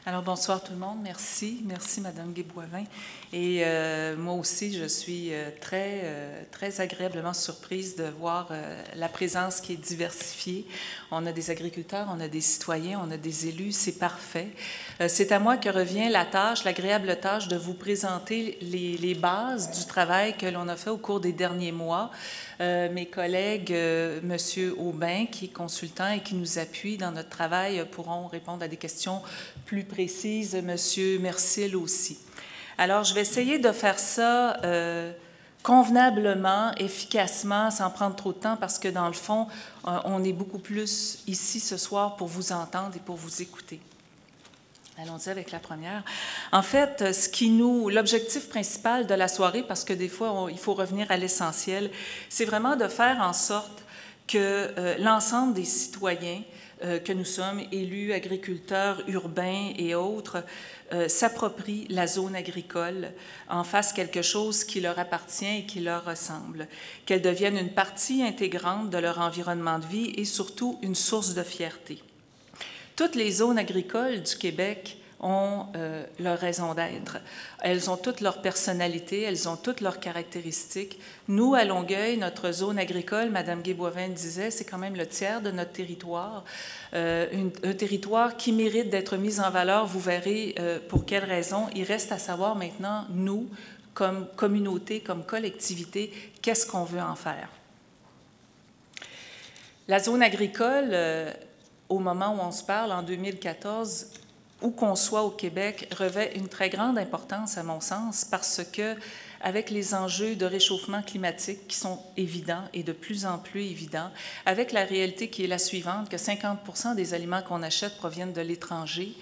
Alors, bonsoir tout le monde. Merci. Merci, Madame Guay-Boivin. Et moi aussi, je suis très agréablement surprise de voir la présence qui est diversifiée. On a des agriculteurs, on a des citoyens, on a des élus. C'est parfait. C'est à moi que revient la tâche, l'agréable tâche de vous présenter les bases du travail que l'on a fait au cours des derniers mois. Mes collègues, Monsieur Aubin, qui est consultant et qui nous appuie dans notre travail, pourront répondre à des questions plus précises. Monsieur Mercil aussi. Alors, je vais essayer de faire ça convenablement, efficacement, sans prendre trop de temps, parce que dans le fond, on est beaucoup plus ici ce soir pour vous entendre et pour vous écouter. Allons-y avec la première. En fait, l'objectif principal de la soirée, parce que des fois, il faut revenir à l'essentiel, c'est vraiment de faire en sorte que l'ensemble des citoyens que nous sommes, élus, agriculteurs, urbains et autres, s'approprient la zone agricole, en fassent quelque chose qui leur appartient et qui leur ressemble, qu'elle devienne une partie intégrante de leur environnement de vie et surtout une source de fierté. Toutes les zones agricoles du Québec ont leur raison d'être. Elles ont toutes leur personnalité, elles ont toutes leurs caractéristiques. Nous, à Longueuil, notre zone agricole, Mme Guay-Boivin disait, c'est quand même le tiers de notre territoire. Un territoire qui mérite d'être mis en valeur. Vous verrez pour quelles raisons. Il reste à savoir maintenant, nous, comme communauté, comme collectivité, qu'est-ce qu'on veut en faire. La zone agricole, au moment où on se parle, en 2014, où qu'on soit au Québec, revêt une très grande importance, à mon sens, parce que, avec les enjeux de réchauffement climatique qui sont évidents et de plus en plus évidents, avec la réalité qui est la suivante, que 50% des aliments qu'on achète proviennent de l'étranger,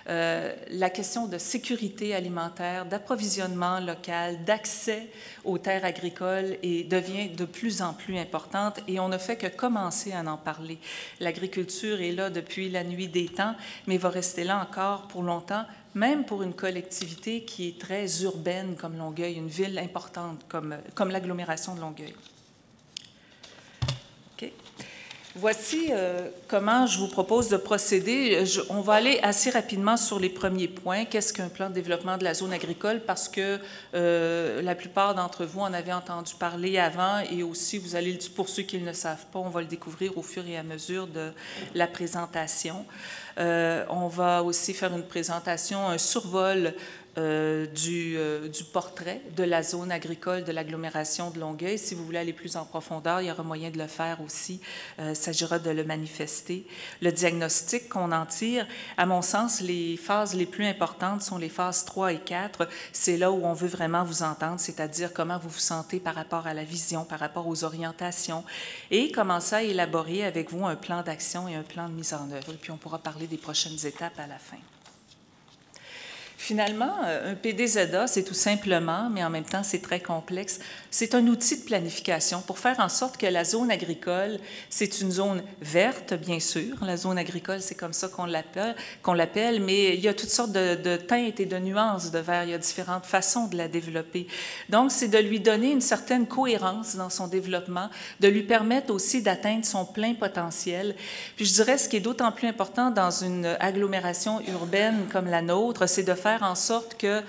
la question de sécurité alimentaire, d'approvisionnement local, d'accès aux terres agricoles devient de plus en plus importante et on ne fait que commencer à en parler. L'agriculture est là depuis la nuit des temps, mais va rester là encore pour longtemps, même pour une collectivité qui est très urbaine comme Longueuil, une ville importante comme l'agglomération de Longueuil. OK. Voici comment je vous propose de procéder. On va aller assez rapidement sur les premiers points. Qu'est-ce qu'un plan de développement de la zone agricole? Parce que la plupart d'entre vous en avez entendu parler avant et aussi, pour ceux qui ne le savent pas, on va le découvrir au fur et à mesure de la présentation. On va aussi faire une présentation, un survol du portrait de la zone agricole de l'agglomération de Longueuil. Si vous voulez aller plus en profondeur, il y aura moyen de le faire aussi. Il s'agira de le manifester. Le diagnostic qu'on en tire, à mon sens, les phases les plus importantes sont les phases 3 et 4. C'est là où on veut vraiment vous entendre, c'est-à-dire comment vous vous sentez par rapport à la vision, par rapport aux orientations, et commencer à élaborer avec vous un plan d'action et un plan de mise en œuvre. Et puis, on pourra parler des prochaines étapes à la fin. Finalement, un PDZA, c'est tout simplement, mais en même temps, c'est très complexe, c'est un outil de planification pour faire en sorte que la zone agricole, c'est une zone verte, bien sûr. La zone agricole, c'est comme ça qu'on l'appelle, mais il y a toutes sortes de teintes et de nuances de vert. Il y a différentes façons de la développer. Donc, c'est de lui donner une certaine cohérence dans son développement, de lui permettre aussi d'atteindre son plein potentiel. Puis, je dirais, ce qui est d'autant plus important dans une agglomération urbaine comme la nôtre, c'est de faire en sorte qu'il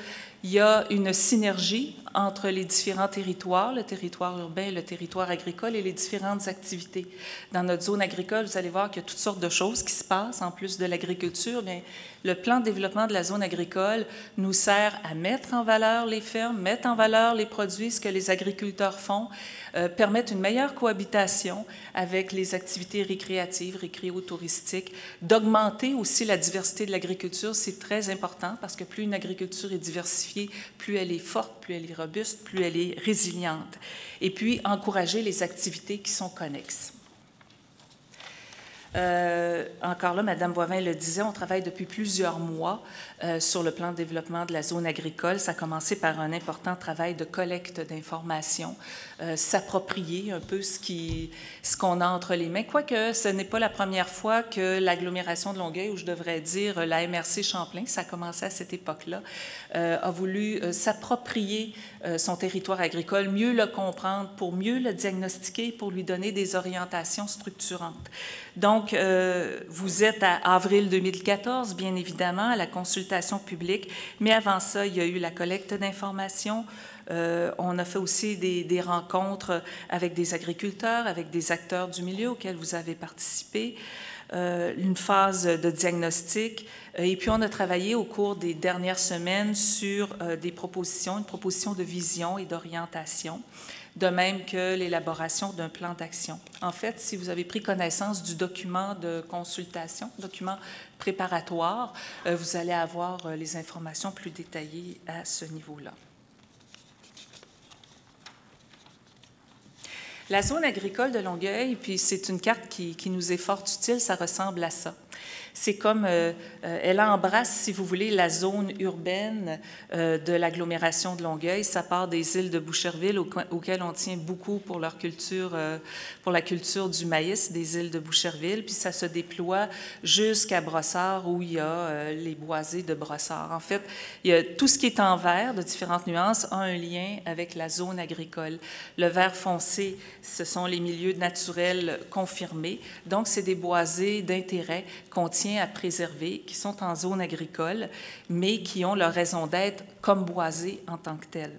y a une synergie entre les différents territoires, le territoire urbain, le territoire agricole et les différentes activités. Dans notre zone agricole, vous allez voir qu'il y a toutes sortes de choses qui se passent en plus de l'agriculture. Bien, le plan de développement de la zone agricole nous sert à mettre en valeur les fermes, mettre en valeur les produits, ce que les agriculteurs font, permettre une meilleure cohabitation avec les activités récréatives, récréo-touristiques, d'augmenter aussi la diversité de l'agriculture. C'est très important parce que plus une agriculture est diversifiée, plus elle est forte, plus elle est robuste, plus elle est résiliente. Et puis, encourager les activités qui sont connexes. Encore là, Mme Boivin le disait, on travaille depuis plusieurs mois sur le plan de développement de la zone agricole. Ça a commencé par un important travail de collecte d'informations, s'approprier un peu ce qu'on a entre les mains. Quoique ce n'est pas la première fois que l'agglomération de Longueuil, ou je devrais dire la MRC Champlain, ça a commencé à cette époque-là, a voulu s'approprier son territoire agricole, mieux le comprendre, pour mieux le diagnostiquer, pour lui donner des orientations structurantes. Donc, Donc, vous êtes à avril 2014, bien évidemment, à la consultation publique, mais avant ça, il y a eu la collecte d'informations. On a fait aussi des rencontres avec des agriculteurs, avec des acteurs du milieu auxquels vous avez participé, une phase de diagnostic, et puis on a travaillé au cours des dernières semaines sur une proposition de vision et d'orientation, de même que l'élaboration d'un plan d'action. En fait, si vous avez pris connaissance du document de consultation, document préparatoire, vous allez avoir les informations plus détaillées à ce niveau-là. La zone agricole de Longueuil, puis c'est une carte qui nous est fort utile, ça ressemble à ça. C'est comme, elle embrasse, si vous voulez, la zone urbaine de l'agglomération de Longueuil. Ça part des îles de Boucherville, auxquelles on tient beaucoup pour leur culture, pour la culture du maïs des îles de Boucherville, puis ça se déploie jusqu'à Brossard, où il y a les boisés de Brossard. En fait, il y a tout ce qui est en vert, de différentes nuances, a un lien avec la zone agricole. Le vert foncé, ce sont les milieux naturels confirmés. Donc, c'est des boisés d'intérêt qu'on tient à préserver, qui sont en zone agricole, mais qui ont leur raison d'être comme boisés en tant que tels.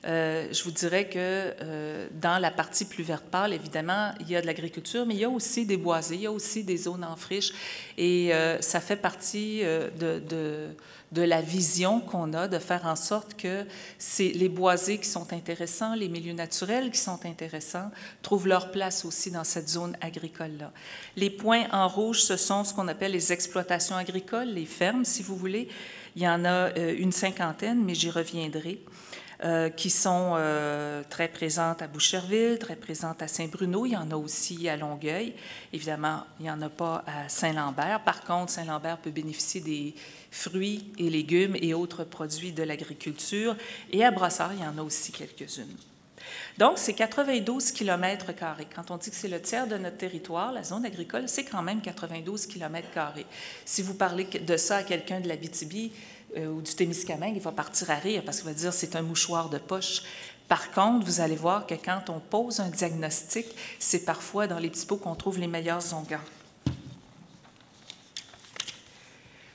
Je vous dirais que dans la partie plus verte pâle, évidemment, il y a de l'agriculture, mais il y a aussi des boisés, il y a aussi des zones en friche, et ça fait partie de la vision qu'on a de faire en sorte que c'est les boisés qui sont intéressants, les milieux naturels qui sont intéressants, trouvent leur place aussi dans cette zone agricole-là. Les points en rouge, ce sont ce qu'on appelle les exploitations agricoles, les fermes, si vous voulez. Il y en a une cinquantaine, mais j'y reviendrai. Qui sont très présentes à Boucherville, très présentes à Saint-Bruno. Il y en a aussi à Longueuil. Évidemment, il n'y en a pas à Saint-Lambert. Par contre, Saint-Lambert peut bénéficier des fruits et légumes et autres produits de l'agriculture. Et à Brossard, il y en a aussi quelques-unes. Donc, c'est 92 km². Quand on dit que c'est le tiers de notre territoire, la zone agricole, c'est quand même 92 km². Si vous parlez de ça à quelqu'un de l'Abitibi, ou du Témiscamingue, il va partir à rire parce qu'il va dire c'est un mouchoir de poche. Par contre, vous allez voir que quand on pose un diagnostic, c'est parfois dans les petits pots qu'on trouve les meilleures longueurs.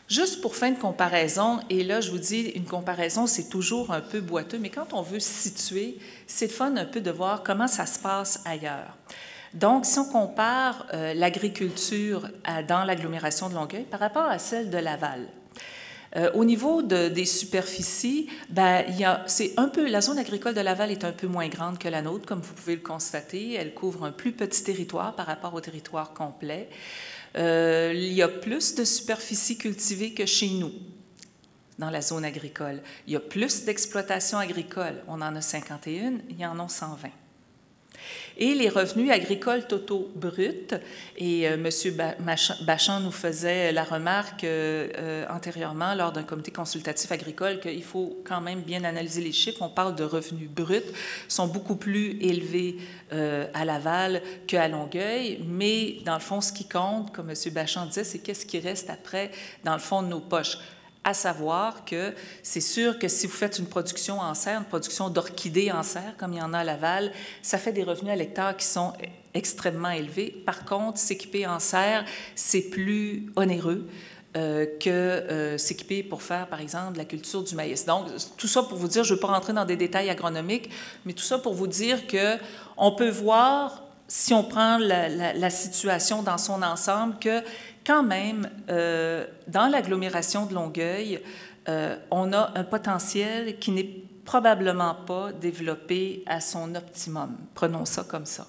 Juste pour fin de comparaison, et là, je vous dis, une comparaison, c'est toujours un peu boiteux, mais quand on veut situer, c'est le fun un peu de voir comment ça se passe ailleurs. Donc, si on compare l'agriculture dans l'agglomération de Longueuil par rapport à celle de Laval, au niveau des superficies, c'est un peu, la zone agricole de Laval est un peu moins grande que la nôtre, comme vous pouvez le constater. Elle couvre un plus petit territoire par rapport au territoire complet. Il y a plus de superficies cultivées que chez nous, dans la zone agricole. Il y a plus d'exploitations agricoles. On en a 51, il y en a 120. Et les revenus agricoles totaux bruts, et M. Bachand nous faisait la remarque antérieurement lors d'un comité consultatif agricole qu'il faut quand même bien analyser les chiffres. On parle de revenus bruts, sont beaucoup plus élevés à Laval qu'à Longueuil, mais dans le fond, ce qui compte, comme M. Bachand disait, c'est qu'est-ce qui reste après dans le fond de nos poches. À savoir que c'est sûr que si vous faites une production en serre, une production d'orchidées en serre, comme il y en a à Laval, ça fait des revenus à l'hectare qui sont extrêmement élevés. Par contre, s'équiper en serre, c'est plus onéreux que s'équiper pour faire, par exemple, la culture du maïs. Donc, tout ça pour vous dire, je ne veux pas rentrer dans des détails agronomiques, mais tout ça pour vous dire qu'on peut voir, si on prend la situation dans son ensemble, que quand même, dans l'agglomération de Longueuil, on a un potentiel qui n'est probablement pas développé à son optimum. Prenons ça comme ça.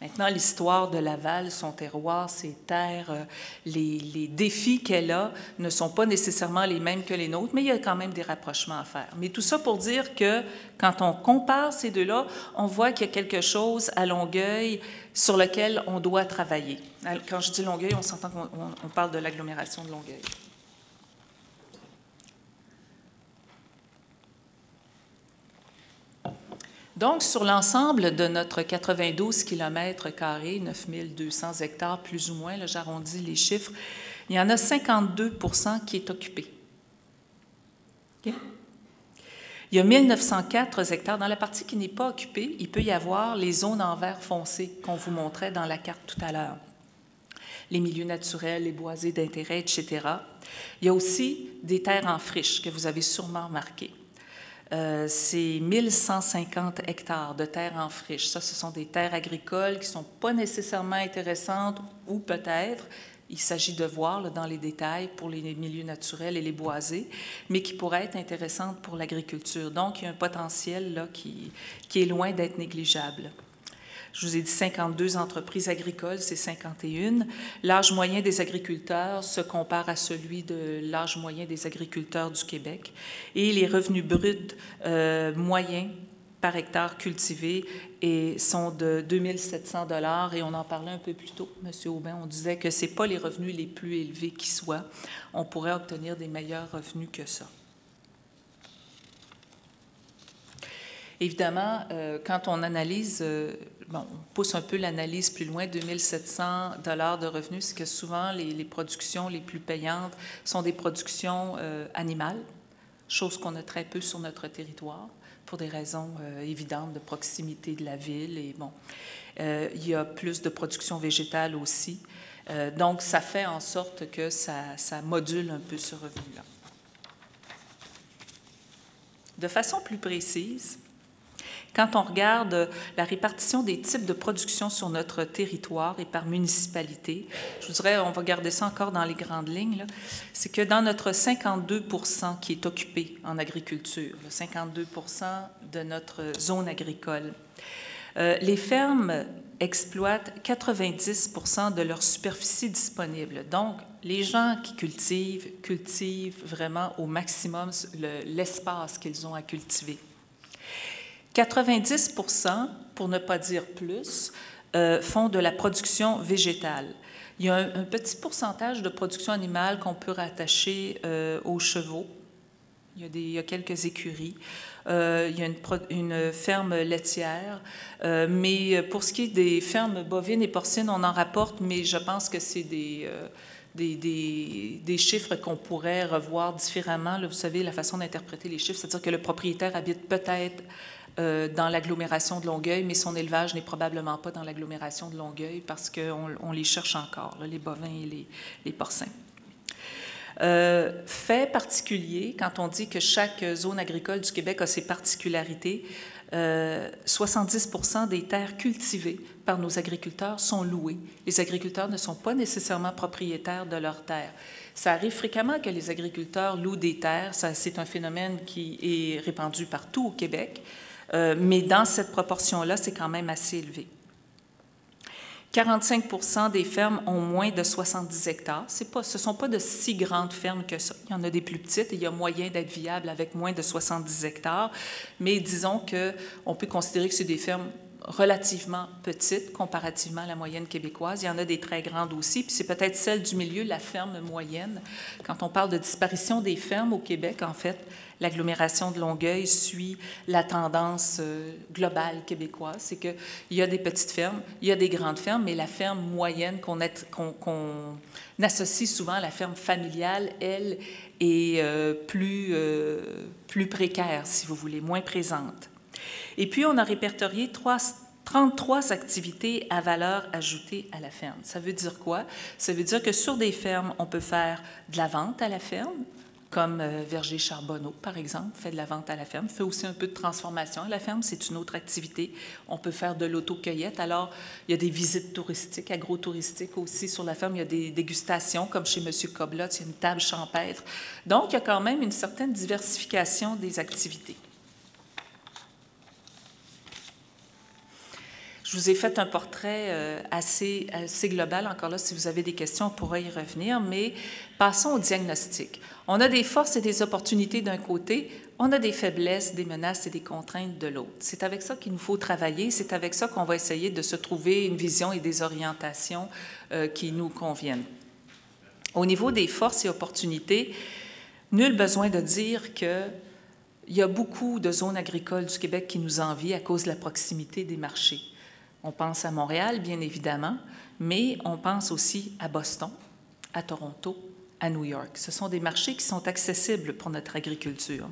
Maintenant, l'histoire de Laval, son terroir, ses terres, les défis qu'elle a ne sont pas nécessairement les mêmes que les nôtres, mais il y a quand même des rapprochements à faire. Mais tout ça pour dire que quand on compare ces deux-là, on voit qu'il y a quelque chose à Longueuil sur lequel on doit travailler. Quand je dis Longueuil, on s'entend qu'on parle de l'agglomération de Longueuil. Donc, sur l'ensemble de notre 92 km², 9200 hectares plus ou moins, là, j'arrondis les chiffres, il y en a 52 % qui est occupé. Okay? Il y a 1904 hectares. Dans la partie qui n'est pas occupée, il peut y avoir les zones en vert foncé qu'on vous montrait dans la carte tout à l'heure. les milieux naturels, les boisés d'intérêt, etc. Il y a aussi des terres en friche que vous avez sûrement remarqué. C'est 1150 hectares de terres en friche. Ça, ce sont des terres agricoles qui ne sont pas nécessairement intéressantes, ou peut-être, il s'agit de voir là, dans les détails pour les milieux naturels et les boisés, mais qui pourraient être intéressantes pour l'agriculture. Donc, il y a un potentiel là, qui est loin d'être négligeable. Je vous ai dit 52 entreprises agricoles, c'est 51. L'âge moyen des agriculteurs se compare à celui de l'âge moyen des agriculteurs du Québec. Et les revenus bruts moyens par hectare cultivé sont de 2 700 $ et on en parlait un peu plus tôt, M. Aubin, on disait que ce n'est pas les revenus les plus élevés qui soient. On pourrait obtenir des meilleurs revenus que ça. Évidemment, quand on analyse, on pousse un peu l'analyse plus loin, 2 700 $ de revenus, c'est que souvent les productions les plus payantes sont des productions animales, chose qu'on a très peu sur notre territoire, pour des raisons évidentes de proximité de la ville. Et bon, il y a plus de production végétale aussi. Donc, ça fait en sorte que ça module un peu ce revenu-là. De façon plus précise, quand on regarde la répartition des types de production sur notre territoire et par municipalité, je vous dirais, on va garder ça encore dans les grandes lignes, c'est que dans notre 52 % qui est occupé en agriculture, le 52 % de notre zone agricole, les fermes exploitent 90 % de leur superficie disponible. Donc, les gens qui cultivent vraiment au maximum l'espace qu'ils ont à cultiver. 90 %, pour ne pas dire plus, font de la production végétale. Il y a un petit pourcentage de production animale qu'on peut rattacher aux chevaux. Il y a quelques écuries. Il y a une ferme laitière. Mais pour ce qui est des fermes bovines et porcines, on en rapporte, mais je pense que c'est des chiffres qu'on pourrait revoir différemment. Là, vous savez, la façon d'interpréter les chiffres, c'est-à-dire que le propriétaire habite peut-être dans l'agglomération de Longueuil, mais son élevage n'est probablement pas dans l'agglomération de Longueuil parce qu'on les cherche encore, là, les bovins et les porcins. Fait particulier, quand on dit que chaque zone agricole du Québec a ses particularités, 70 % des terres cultivées par nos agriculteurs sont louées. Les agriculteurs ne sont pas nécessairement propriétaires de leurs terres. Ça arrive fréquemment que les agriculteurs louent des terres. C'est un phénomène qui est répandu partout au Québec, mais dans cette proportion-là, c'est quand même assez élevé. 45 % des fermes ont moins de 70 hectares. Ce ne sont pas de si grandes fermes que ça. Il y en a des plus petites et il y a moyen d'être viable avec moins de 70 hectares. Mais disons qu'on peut considérer que c'est des fermes relativement petites comparativement à la moyenne québécoise. Il y en a des très grandes aussi, puis c'est peut-être celle du milieu, la ferme moyenne. Quand on parle de disparition des fermes au Québec, en fait, l'agglomération de Longueuil suit la tendance globale québécoise. C'est qu'il y a des petites fermes, il y a des grandes fermes, mais la ferme moyenne qu'on associe souvent à la ferme familiale, elle, est plus précaire, si vous voulez, moins présente. Et puis, on a répertorié 33 activités à valeur ajoutée à la ferme. Ça veut dire quoi? Ça veut dire que sur des fermes, on peut faire de la vente à la ferme, comme Verger Charbonneau, par exemple, fait de la vente à la ferme, fait aussi un peu de transformation à la ferme, c'est une autre activité. On peut faire de l'autocueillette. Alors, il y a des visites touristiques, agrotouristiques aussi sur la ferme. Il y a des dégustations, comme chez M. Coblotte, il y a une table champêtre. Donc, il y a quand même une certaine diversification des activités. Je vous ai fait un portrait assez global. Encore là, si vous avez des questions, on pourra y revenir. Mais passons au diagnostic. On a des forces et des opportunités d'un côté, on a des faiblesses, des menaces et des contraintes de l'autre. C'est avec ça qu'il nous faut travailler. C'est avec ça qu'on va essayer de se trouver une vision et des orientations qui nous conviennent. Au niveau des forces et opportunités, nul besoin de dire qu'il y a beaucoup de zones agricoles du Québec qui nous envient à cause de la proximité des marchés. On pense à Montréal, bien évidemment, mais on pense aussi à Boston, à Toronto, à New York. Ce sont des marchés qui sont accessibles pour notre agriculture.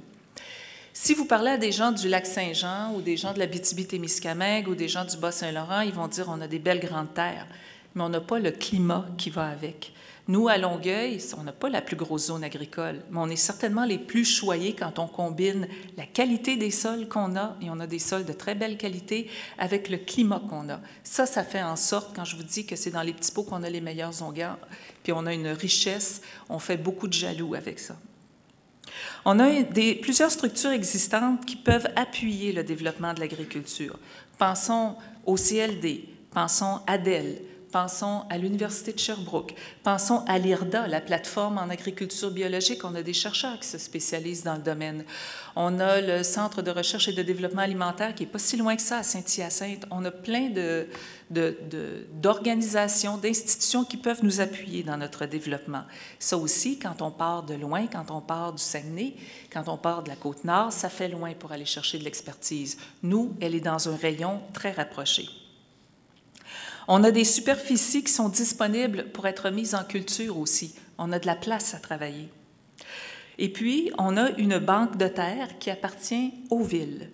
Si vous parlez à des gens du Lac-Saint-Jean ou des gens de l'Abitibi-Témiscamingue ou des gens du Bas-Saint-Laurent, ils vont dire on a des belles grandes terres. mais on n'a pas le climat qui va avec. Nous, à Longueuil, on n'a pas la plus grosse zone agricole, mais on est certainement les plus choyés quand on combine la qualité des sols qu'on a, et on a des sols de très belle qualité, avec le climat qu'on a. Ça fait en sorte, quand je vous dis que c'est dans les petits pots qu'on a les meilleures onguents, puis on a une richesse, on fait beaucoup de jaloux avec ça. On a plusieurs structures existantes qui peuvent appuyer le développement de l'agriculture. Pensons au CLD, pensons à DEL, pensons à l'Université de Sherbrooke, pensons à l'IRDA, la plateforme en agriculture biologique. On a des chercheurs qui se spécialisent dans le domaine. On a le Centre de recherche et de développement alimentaire qui n'est pas si loin que ça, à Saint-Hyacinthe. On a plein d'organisations, d'institutions qui peuvent nous appuyer dans notre développement. Ça aussi, quand on part de loin, quand on part du Saguenay, quand on part de la Côte-Nord, ça fait loin pour aller chercher de l'expertise. Nous, elle est dans un rayon très rapproché. On a des superficies qui sont disponibles pour être mises en culture aussi. On a de la place à travailler. Et puis, on a une banque de terre qui appartient aux villes.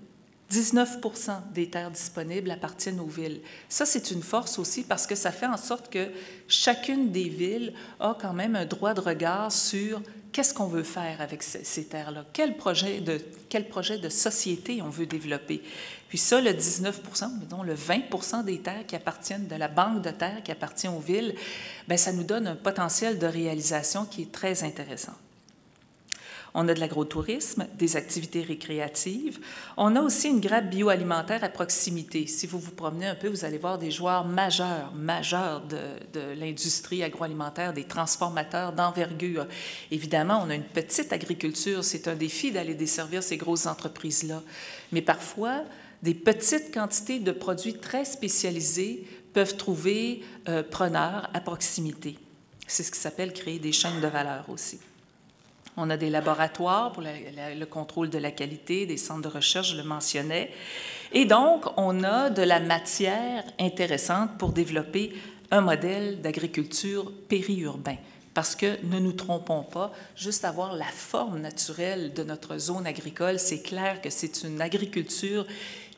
19 % des terres disponibles appartiennent aux villes. Ça, c'est une force aussi parce que ça fait en sorte que chacune des villes a quand même un droit de regard sur qu'est-ce qu'on veut faire avec ces terres-là, quel projet de société on veut développer. Puis ça, le 19 %, mettons le 20 % des terres qui appartiennent, de la banque de terres qui appartient aux villes, bien, ça nous donne un potentiel de réalisation qui est très intéressant. On a de l'agrotourisme, des activités récréatives. On a aussi une grappe bioalimentaire à proximité. Si vous vous promenez un peu, vous allez voir des joueurs majeurs de l'industrie agroalimentaire, des transformateurs d'envergure. Évidemment, on a une petite agriculture. C'est un défi d'aller desservir ces grosses entreprises-là. Mais parfois, des petites quantités de produits très spécialisés peuvent trouver preneurs à proximité. C'est ce qui s'appelle créer des chaînes de valeur aussi. On a des laboratoires pour le contrôle de la qualité, des centres de recherche, je le mentionnais. Et donc, on a de la matière intéressante pour développer un modèle d'agriculture périurbain. Parce que, ne nous trompons pas, juste avoir la forme naturelle de notre zone agricole, c'est clair que c'est une agriculture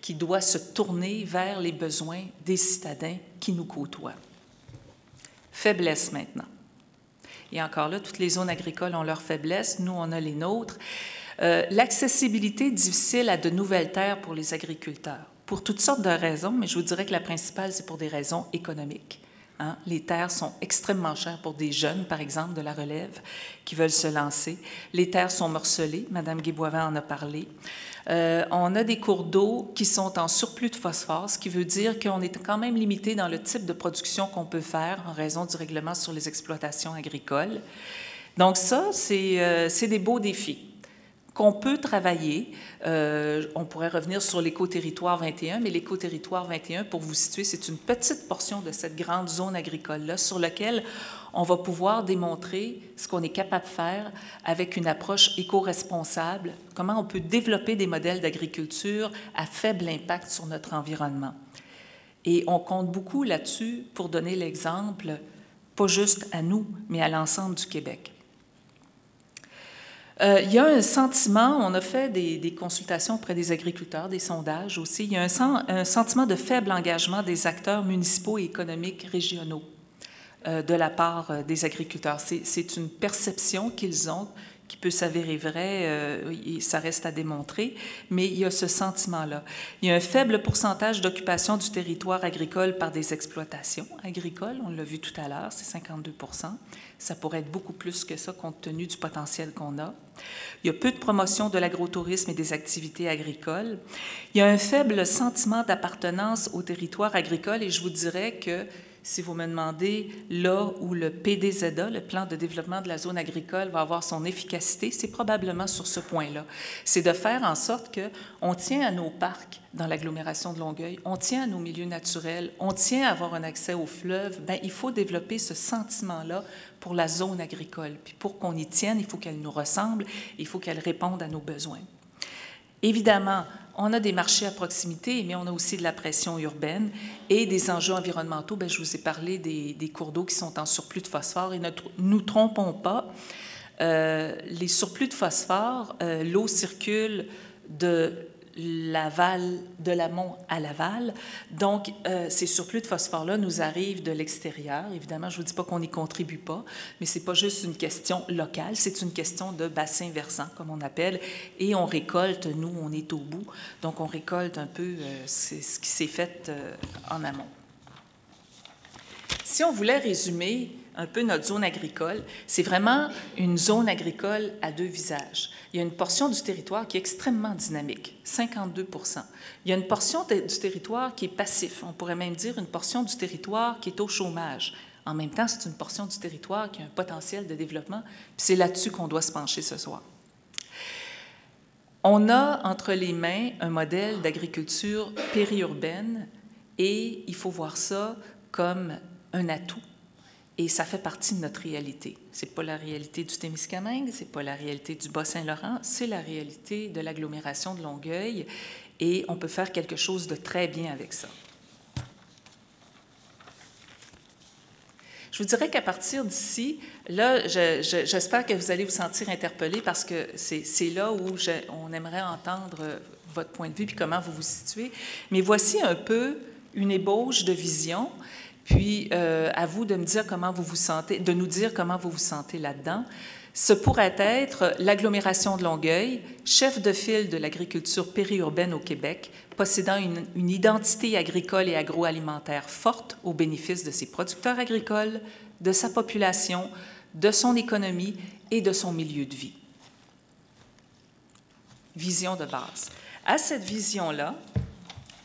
qui doit se tourner vers les besoins des citadins qui nous côtoient. Faiblesse maintenant. Et encore là, toutes les zones agricoles ont leurs faiblesses, nous, on a les nôtres. L'accessibilité difficile à de nouvelles terres pour les agriculteurs, pour toutes sortes de raisons, mais je vous dirais que la principale, c'est pour des raisons économiques. Hein? Les terres sont extrêmement chères pour des jeunes, par exemple, de la relève, qui veulent se lancer. Les terres sont morcelées, Mme Guéboivin en a parlé. On a des cours d'eau qui sont en surplus de phosphore, ce qui veut dire qu'on est quand même limité dans le type de production qu'on peut faire en raison du règlement sur les exploitations agricoles. Donc ça, c'est des beaux défis qu'on peut travailler. On pourrait revenir sur l'écoterritoire 21, mais l'écoterritoire 21, pour vous situer, c'est une petite portion de cette grande zone agricole-là sur laquelle on va pouvoir démontrer ce qu'on est capable de faire avec une approche éco-responsable, comment on peut développer des modèles d'agriculture à faible impact sur notre environnement. Et on compte beaucoup là-dessus pour donner l'exemple, pas juste à nous, mais à l'ensemble du Québec. Il y a un sentiment, on a fait des consultations auprès des agriculteurs, des sondages aussi, il y a un sentiment de faible engagement des acteurs municipaux et économiques régionaux de la part des agriculteurs. C'est une perception qu'ils ont qui peut s'avérer vraie, ça reste à démontrer, mais il y a ce sentiment-là. Il y a un faible pourcentage d'occupation du territoire agricole par des exploitations agricoles, on l'a vu tout à l'heure, c'est 52 %. Ça pourrait être beaucoup plus que ça compte tenu du potentiel qu'on a. Il y a peu de promotion de l'agrotourisme et des activités agricoles. Il y a un faible sentiment d'appartenance au territoire agricole et je vous dirais que si vous me demandez là où le PDZA, le plan de développement de la zone agricole, va avoir son efficacité, c'est probablement sur ce point-là. C'est de faire en sorte qu'on tient à nos parcs dans l'agglomération de Longueuil, on tient à nos milieux naturels, on tient à avoir un accès aux fleuves. Bien, il faut développer ce sentiment-là pour la zone agricole. Puis pour qu'on y tienne, il faut qu'elle nous ressemble, il faut qu'elle réponde à nos besoins. Évidemment, on a des marchés à proximité, mais on a aussi de la pression urbaine et des enjeux environnementaux. Bien, je vous ai parlé des cours d'eau qui sont en surplus de phosphore et ne nous trompons pas, les surplus de phosphore, l'eau circule de l'aval, de l'amont à l'aval. Donc, ces surplus de phosphore-là nous arrivent de l'extérieur. Évidemment, je ne vous dis pas qu'on n'y contribue pas, mais ce n'est pas juste une question locale, c'est une question de bassin versant, comme on appelle, et on récolte, nous, on est au bout, donc on récolte un peu ce qui s'est fait en amont. Si on voulait résumer un peu notre zone agricole, c'est vraiment une zone agricole à deux visages. Il y a une portion du territoire qui est extrêmement dynamique, 52 %. Il y a une portion du territoire qui est passif, on pourrait même dire une portion du territoire qui est au chômage. En même temps, c'est une portion du territoire qui a un potentiel de développement, puis c'est là-dessus qu'on doit se pencher ce soir. On a entre les mains un modèle d'agriculture périurbaine et il faut voir ça comme un atout. Et ça fait partie de notre réalité. Ce n'est pas la réalité du Témiscamingue, ce n'est pas la réalité du Bas-Saint-Laurent, c'est la réalité de l'agglomération de Longueuil et on peut faire quelque chose de très bien avec ça. Je vous dirais qu'à partir d'ici, là, j'espère que vous allez vous sentir interpellé parce que c'est là où on aimerait entendre votre point de vue puis comment vous vous situez. Mais voici un peu une ébauche de vision. Puis, à vous de me dire comment vous vous sentez, de nous dire comment vous vous sentez là-dedans. Ce pourrait être l'agglomération de Longueuil, chef de file de l'agriculture périurbaine au Québec, possédant une identité agricole et agroalimentaire forte au bénéfice de ses producteurs agricoles, de sa population, de son économie et de son milieu de vie. Vision de base. À cette vision-là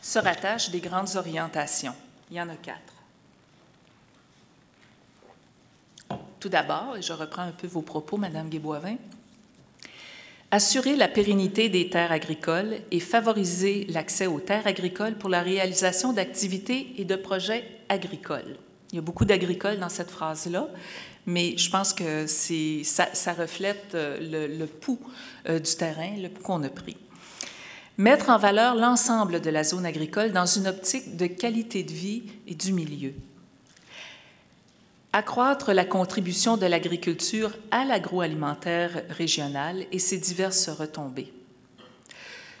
se rattachent des grandes orientations. Il y en a 4. Tout d'abord, et je reprends un peu vos propos, Madame Guay-Boivin, assurer la pérennité des terres agricoles et favoriser l'accès aux terres agricoles pour la réalisation d'activités et de projets agricoles. Il y a beaucoup d'agricoles dans cette phrase-là, mais je pense que ça reflète le pouls du terrain, le pouls qu'on a pris. Mettre en valeur l'ensemble de la zone agricole dans une optique de qualité de vie et du milieu. Accroître la contribution de l'agriculture à l'agroalimentaire régional et ses diverses retombées.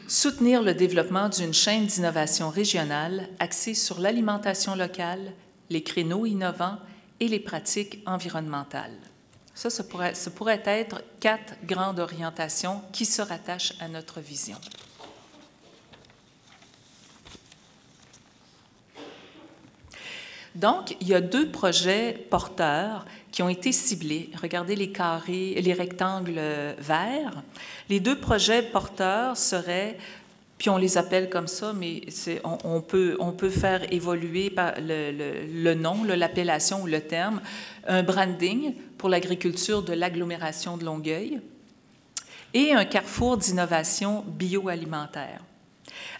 Soutenir le développement d'une chaîne d'innovation régionale axée sur l'alimentation locale, les créneaux innovants et les pratiques environnementales. Ça pourrait être 4 grandes orientations qui se rattachent à notre vision. Donc, il y a 2 projets porteurs qui ont été ciblés. Regardez les carrés, les rectangles verts. Les 2 projets porteurs seraient, puis on les appelle comme ça, mais on peut faire évoluer par le nom, l'appellation ou le terme, un branding pour l'agriculture de l'agglomération de Longueuil et un carrefour d'innovation bioalimentaire.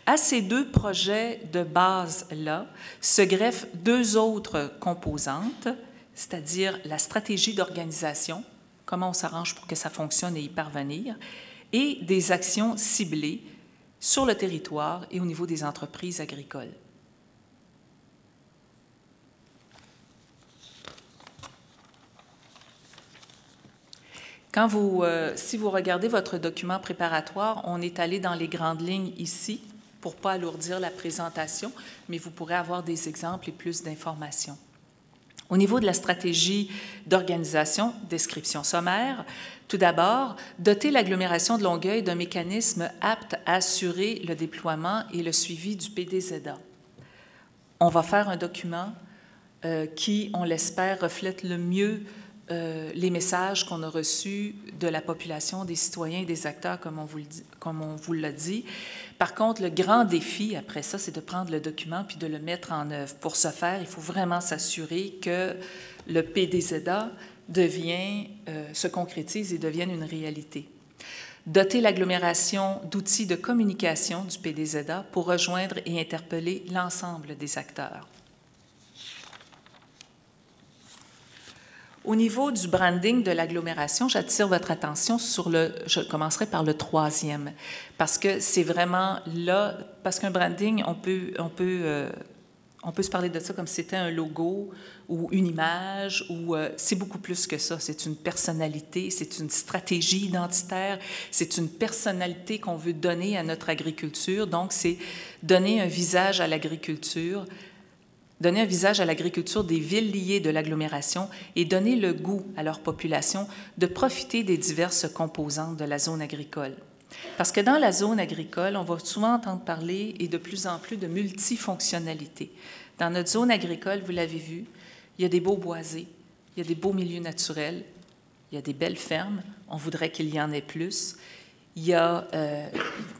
À ces 2 projets de base-là se greffent 2 autres composantes, c'est-à-dire la stratégie d'organisation, comment on s'arrange pour que ça fonctionne et y parvenir, et des actions ciblées sur le territoire et au niveau des entreprises agricoles. Si vous regardez votre document préparatoire, on est allé dans les grandes lignes ici, pour ne pas alourdir la présentation, mais vous pourrez avoir des exemples et plus d'informations. Au niveau de la stratégie d'organisation, description sommaire, tout d'abord, doter l'agglomération de Longueuil d'un mécanisme apte à assurer le déploiement et le suivi du PDZA. On va faire un document qui, on l'espère, reflète le mieux les messages qu'on a reçus de la population, des citoyens et des acteurs, comme on vous l'a dit. Par contre, le grand défi, après ça, c'est de prendre le document puis de le mettre en œuvre. Pour ce faire, il faut vraiment s'assurer que le PDZA se concrétise et devienne une réalité. Doter l'agglomération d'outils de communication du PDZA pour rejoindre et interpeller l'ensemble des acteurs. Au niveau du branding de l'agglomération, j'attire votre attention sur je commencerai par le 3e, parce que c'est vraiment là, parce qu'un branding, on peut on peut se parler de ça comme si c'était un logo ou une image, ou c'est beaucoup plus que ça. C'est une personnalité, c'est une stratégie identitaire, c'est une personnalité qu'on veut donner à notre agriculture. Donc, c'est donner un visage à l'agriculture, donner un visage à l'agriculture des villes liées de l'agglomération et donner le goût à leur population de profiter des diverses composantes de la zone agricole. Parce que dans la zone agricole, on va souvent entendre parler, et de plus en plus, de multifonctionnalité. Dans notre zone agricole, vous l'avez vu, il y a des beaux boisés, il y a des beaux milieux naturels, il y a des belles fermes, on voudrait qu'il y en ait plus. Il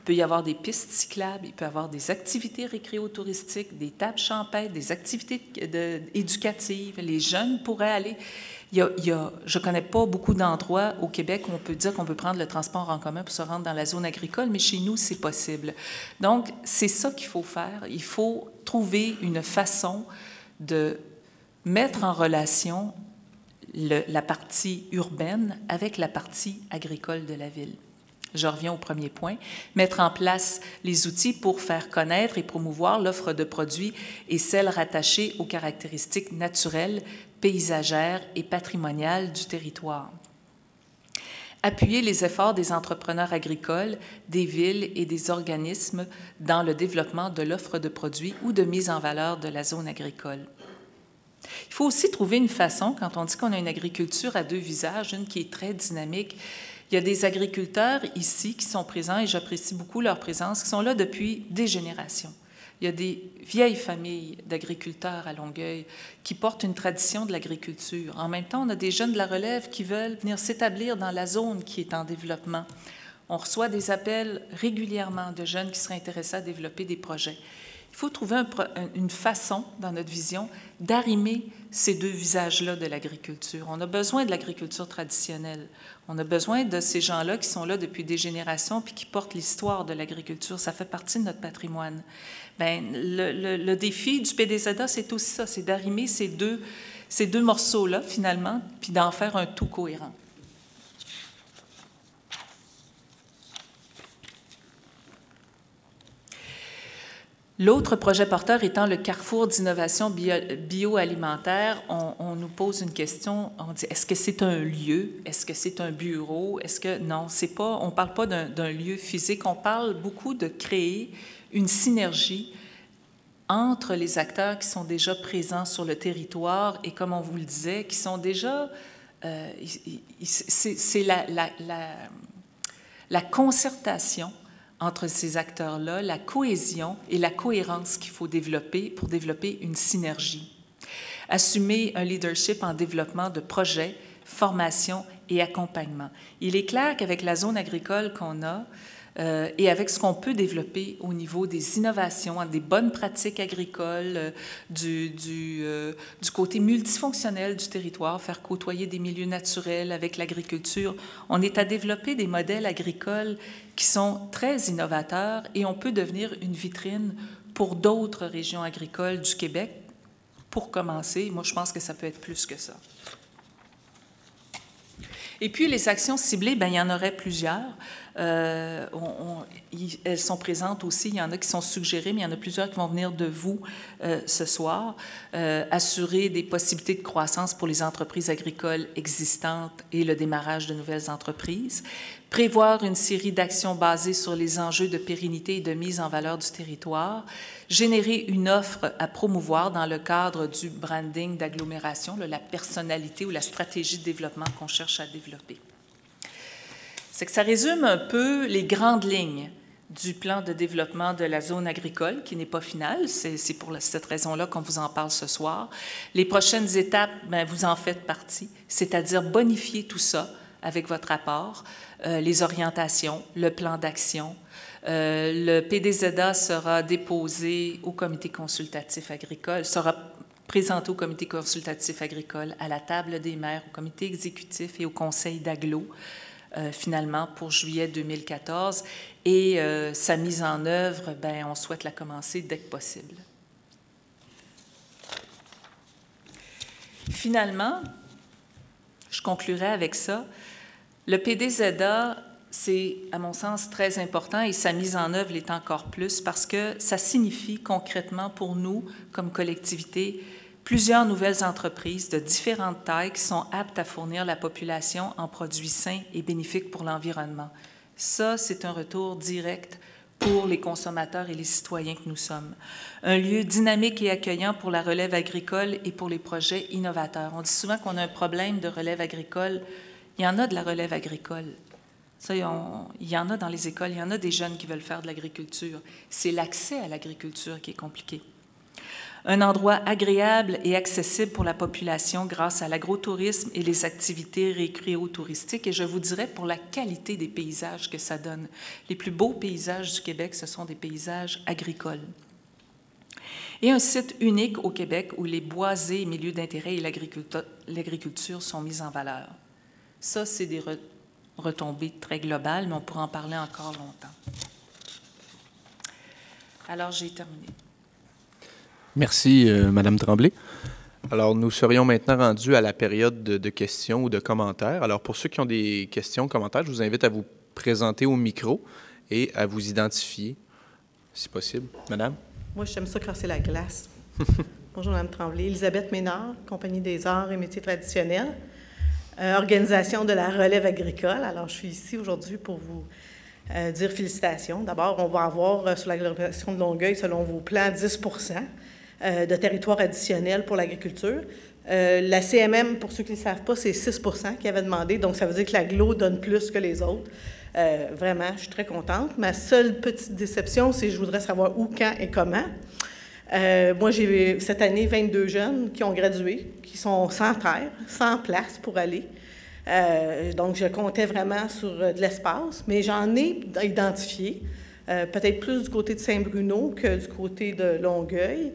peut y avoir des pistes cyclables, il peut y avoir des activités récréo-touristiques, des tables champêtres, des activités éducatives. Les jeunes pourraient aller. Je ne connais pas beaucoup d'endroits au Québec où on peut dire qu'on peut prendre le transport en commun pour se rendre dans la zone agricole, mais chez nous, c'est possible. Donc, c'est ça qu'il faut faire. Il faut trouver une façon de mettre en relation la partie urbaine avec la partie agricole de la ville. Je reviens au premier point, mettre en place les outils pour faire connaître et promouvoir l'offre de produits et celles rattachées aux caractéristiques naturelles, paysagères et patrimoniales du territoire. Appuyer les efforts des entrepreneurs agricoles, des villes et des organismes dans le développement de l'offre de produits ou de mise en valeur de la zone agricole. Il faut aussi trouver une façon, quand on dit qu'on a une agriculture à deux visages, une qui est très dynamique. Il y a des agriculteurs ici qui sont présents, et j'apprécie beaucoup leur présence, qui sont là depuis des générations. Il y a des vieilles familles d'agriculteurs à Longueuil qui portent une tradition de l'agriculture. En même temps, on a des jeunes de la relève qui veulent venir s'établir dans la zone qui est en développement. On reçoit des appels régulièrement de jeunes qui seraient intéressés à développer des projets. Il faut trouver une façon, dans notre vision, d'arrimer ces deux visages-là de l'agriculture. On a besoin de l'agriculture traditionnelle. On a besoin de ces gens-là qui sont là depuis des générations puis qui portent l'histoire de l'agriculture. Ça fait partie de notre patrimoine. Bien, le défi du PDZA, c'est aussi ça, c'est d'arrimer ces deux morceaux-là, finalement, puis d'en faire un tout cohérent. L'autre projet porteur étant le carrefour d'innovation bioalimentaire, on nous pose une question, on dit, est-ce que c'est un lieu? Est-ce que c'est un bureau? Est-ce que... Non, c'est pas, on ne parle pas d'un lieu physique, on parle beaucoup de créer une synergie entre les acteurs qui sont déjà présents sur le territoire et, comme on vous le disait, qui sont déjà... c'est la concertation entre ces acteurs-là, la cohésion et la cohérence qu'il faut développer pour développer une synergie. Assumer un leadership en développement de projets, formation et accompagnement. Il est clair qu'avec la zone agricole qu'on a et avec ce qu'on peut développer au niveau des innovations, des bonnes pratiques agricoles, du côté multifonctionnel du territoire, faire côtoyer des milieux naturels avec l'agriculture, on est à développer des modèles agricoles qui sont très innovateurs et on peut devenir une vitrine pour d'autres régions agricoles du Québec. Pour commencer, moi, je pense que ça peut être plus que ça. Et puis, les actions ciblées, bien, il y en aurait plusieurs. Elles sont présentes aussi. Il y en a qui sont suggérées, mais il y en a plusieurs qui vont venir de vous ce soir. Assurer des possibilités de croissance pour les entreprises agricoles existantes et le démarrage de nouvelles entreprises. Prévoir une série d'actions basées sur les enjeux de pérennité et de mise en valeur du territoire. Générer une offre à promouvoir dans le cadre du branding d'agglomération, la personnalité ou la stratégie de développement qu'on cherche à développer. C'est que ça résume un peu les grandes lignes du plan de développement de la zone agricole, qui n'est pas final. C'est pour cette raison-là qu'on vous en parle ce soir. Les prochaines étapes, bien, vous en faites partie, c'est-à-dire bonifier tout ça avec votre rapport, les orientations, le plan d'action. Le PDZA sera déposé au comité consultatif agricole, sera présenté au comité consultatif agricole, à la table des maires, au comité exécutif et au conseil d'agglo, finalement, pour juillet 2014. Et sa mise en œuvre, bien, on souhaite la commencer dès que possible. Finalement, je conclurai avec ça. Le PDZA, c'est, à mon sens, très important et sa mise en œuvre l'est encore plus parce que ça signifie concrètement pour nous, comme collectivité, plusieurs nouvelles entreprises de différentes tailles qui sont aptes à fournir la population en produits sains et bénéfiques pour l'environnement. Ça, c'est un retour direct pour les consommateurs et les citoyens que nous sommes. Un lieu dynamique et accueillant pour la relève agricole et pour les projets innovateurs. On dit souvent qu'on a un problème de relève agricole. Il y en a de la relève agricole. Ça, il y en a dans les écoles, il y en a des jeunes qui veulent faire de l'agriculture. C'est l'accès à l'agriculture qui est compliqué. Un endroit agréable et accessible pour la population grâce à l'agrotourisme et les activités récréo-touristiques. Et je vous dirais pour la qualité des paysages que ça donne. Les plus beaux paysages du Québec, ce sont des paysages agricoles. Et un site unique au Québec où les boisés et milieux d'intérêt et l'agriculture sont mis en valeur. Ça, c'est des retombées très globales, mais on pourra en parler encore longtemps. Alors, j'ai terminé. Merci, Madame Tremblay. Alors, nous serions maintenant rendus à la période de questions ou de commentaires. Alors, pour ceux qui ont des questions, commentaires, je vous invite à vous présenter au micro et à vous identifier, si possible. Madame? Moi, j'aime ça casser la glace. Bonjour, Mme Tremblay. Elisabeth Ménard, Compagnie des arts et métiers traditionnels, organisation de la relève agricole. Alors, je suis ici aujourd'hui pour vous dire félicitations. D'abord, on va avoir sur l'agglomération de Longueuil, selon vos plans, 10 % de territoire additionnel pour l'agriculture. La CMM, pour ceux qui ne le savent pas, c'est 6 % qui avait demandé, donc ça veut dire que l'agglo donne plus que les autres. Vraiment, je suis très contente. Ma seule petite déception, c'est que je voudrais savoir où, quand et comment. Moi, j'ai cette année 22 jeunes qui ont gradué, qui sont sans terre, sans place pour aller. Donc, je comptais vraiment sur de l'espace, mais j'en ai identifié, peut-être plus du côté de Saint-Bruno que du côté de Longueuil.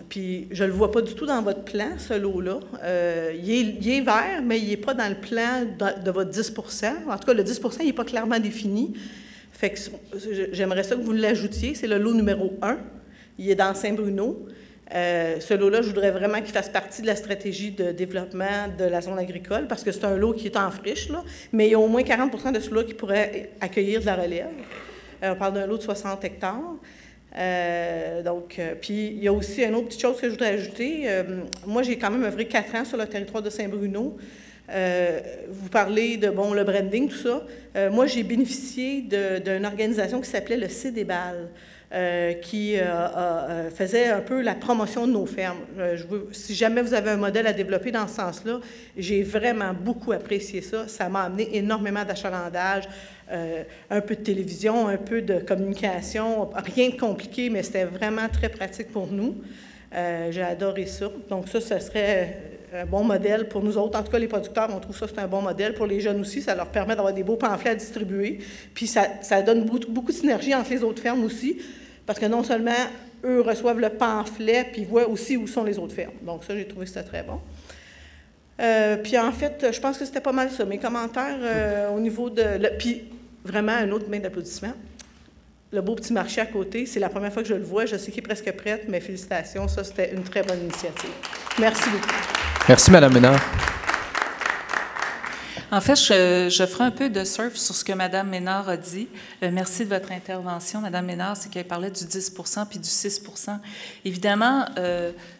Puis, je ne le vois pas du tout dans votre plan, ce lot-là. Il est vert, mais il n'est pas dans le plan de votre 10 %. En tout cas, le 10 % il n'est pas clairement défini. Fait que j'aimerais ça que vous l'ajoutiez. C'est le lot numéro 1. Il est dans Saint-Bruno. Ce lot-là, je voudrais vraiment qu'il fasse partie de la stratégie de développement de la zone agricole parce que c'est un lot qui est en friche, là, mais il y a au moins 40 % de ce lot qui pourrait accueillir de la relève. On parle d'un lot de 60 hectares. Puis il y a aussi une autre petite chose que je voudrais ajouter. Moi, j'ai quand même œuvré 4 ans sur le territoire de Saint-Bruno. Vous parlez de, bon, le branding, tout ça. Moi, j'ai bénéficié d'une organisation qui s'appelait le CDBAL. Qui faisait un peu la promotion de nos fermes. Si jamais vous avez un modèle à développer dans ce sens-là, j'ai vraiment beaucoup apprécié ça. Ça m'a amené énormément d'achalandage, un peu de télévision, un peu de communication, rien de compliqué, mais c'était vraiment très pratique pour nous. J'ai adoré ça. Donc ça serait un bon modèle pour nous autres. En tout cas, les producteurs, on trouve ça, c'est un bon modèle. Pour les jeunes aussi, ça leur permet d'avoir des beaux pamphlets à distribuer. Puis ça donne beaucoup de synergie entre les autres fermes aussi, parce que non seulement eux reçoivent le pamphlet, puis ils voient aussi où sont les autres fermes. Donc ça, j'ai trouvé ça très bon. Puis en fait, je pense que c'était pas mal ça. Mes commentaires au niveau de... Puis vraiment, un autre main d'applaudissement. Le beau petit marché à côté, c'est la première fois que je le vois. Je sais qu'il est presque prêt, mais félicitations. Ça, c'était une très bonne initiative. Merci beaucoup. Merci, Mme Ménard. En fait, je ferai un peu de surf sur ce que Mme Ménard a dit. Merci de votre intervention, Mme Ménard, c'est qu'elle parlait du 10 % puis du 6 %. Évidemment,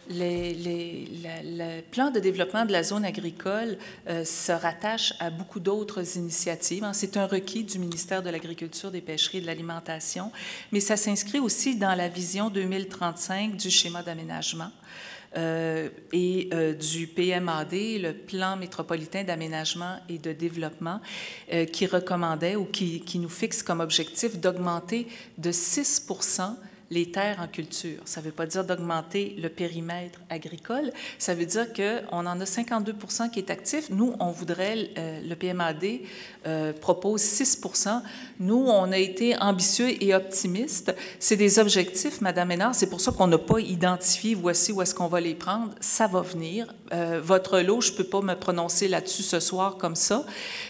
le plan de développement de la zone agricole se rattache à beaucoup d'autres initiatives. C'est un requis du ministère de l'Agriculture, des Pêcheries et de l'Alimentation, mais ça s'inscrit aussi dans la vision 2035 du schéma d'aménagement. Du PMAD, le Plan métropolitain d'aménagement et de développement, qui recommandait ou qui nous fixe comme objectif d'augmenter de 6 % les terres en culture. Ça ne veut pas dire d'augmenter le périmètre agricole, ça veut dire qu'on en a 52 % qui est actif. Nous, on voudrait, le PMAD propose 6 %. Nous, on a été ambitieux et optimistes. C'est des objectifs, Mme Ménard, c'est pour ça qu'on n'a pas identifié, voici où est-ce qu'on va les prendre. Ça va venir. Votre lot, je ne peux pas me prononcer là-dessus ce soir comme ça,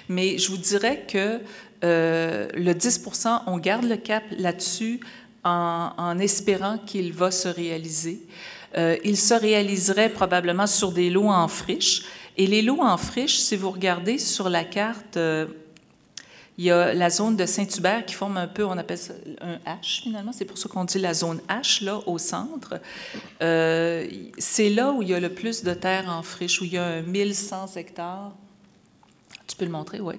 mais je vous dirais que le 10 %, on garde le cap là-dessus, en espérant qu'il va se réaliser. Il se réaliserait probablement sur des lots en friche. Et les lots en friche, si vous regardez sur la carte, Il y a la zone de Saint-Hubert qui forme un peu, on appelle ça un H finalement, c'est pour ça qu'on dit la zone H, là, au centre. C'est là où il y a le plus de terres en friche, où il y a 1100 hectares. Tu peux le montrer, oui.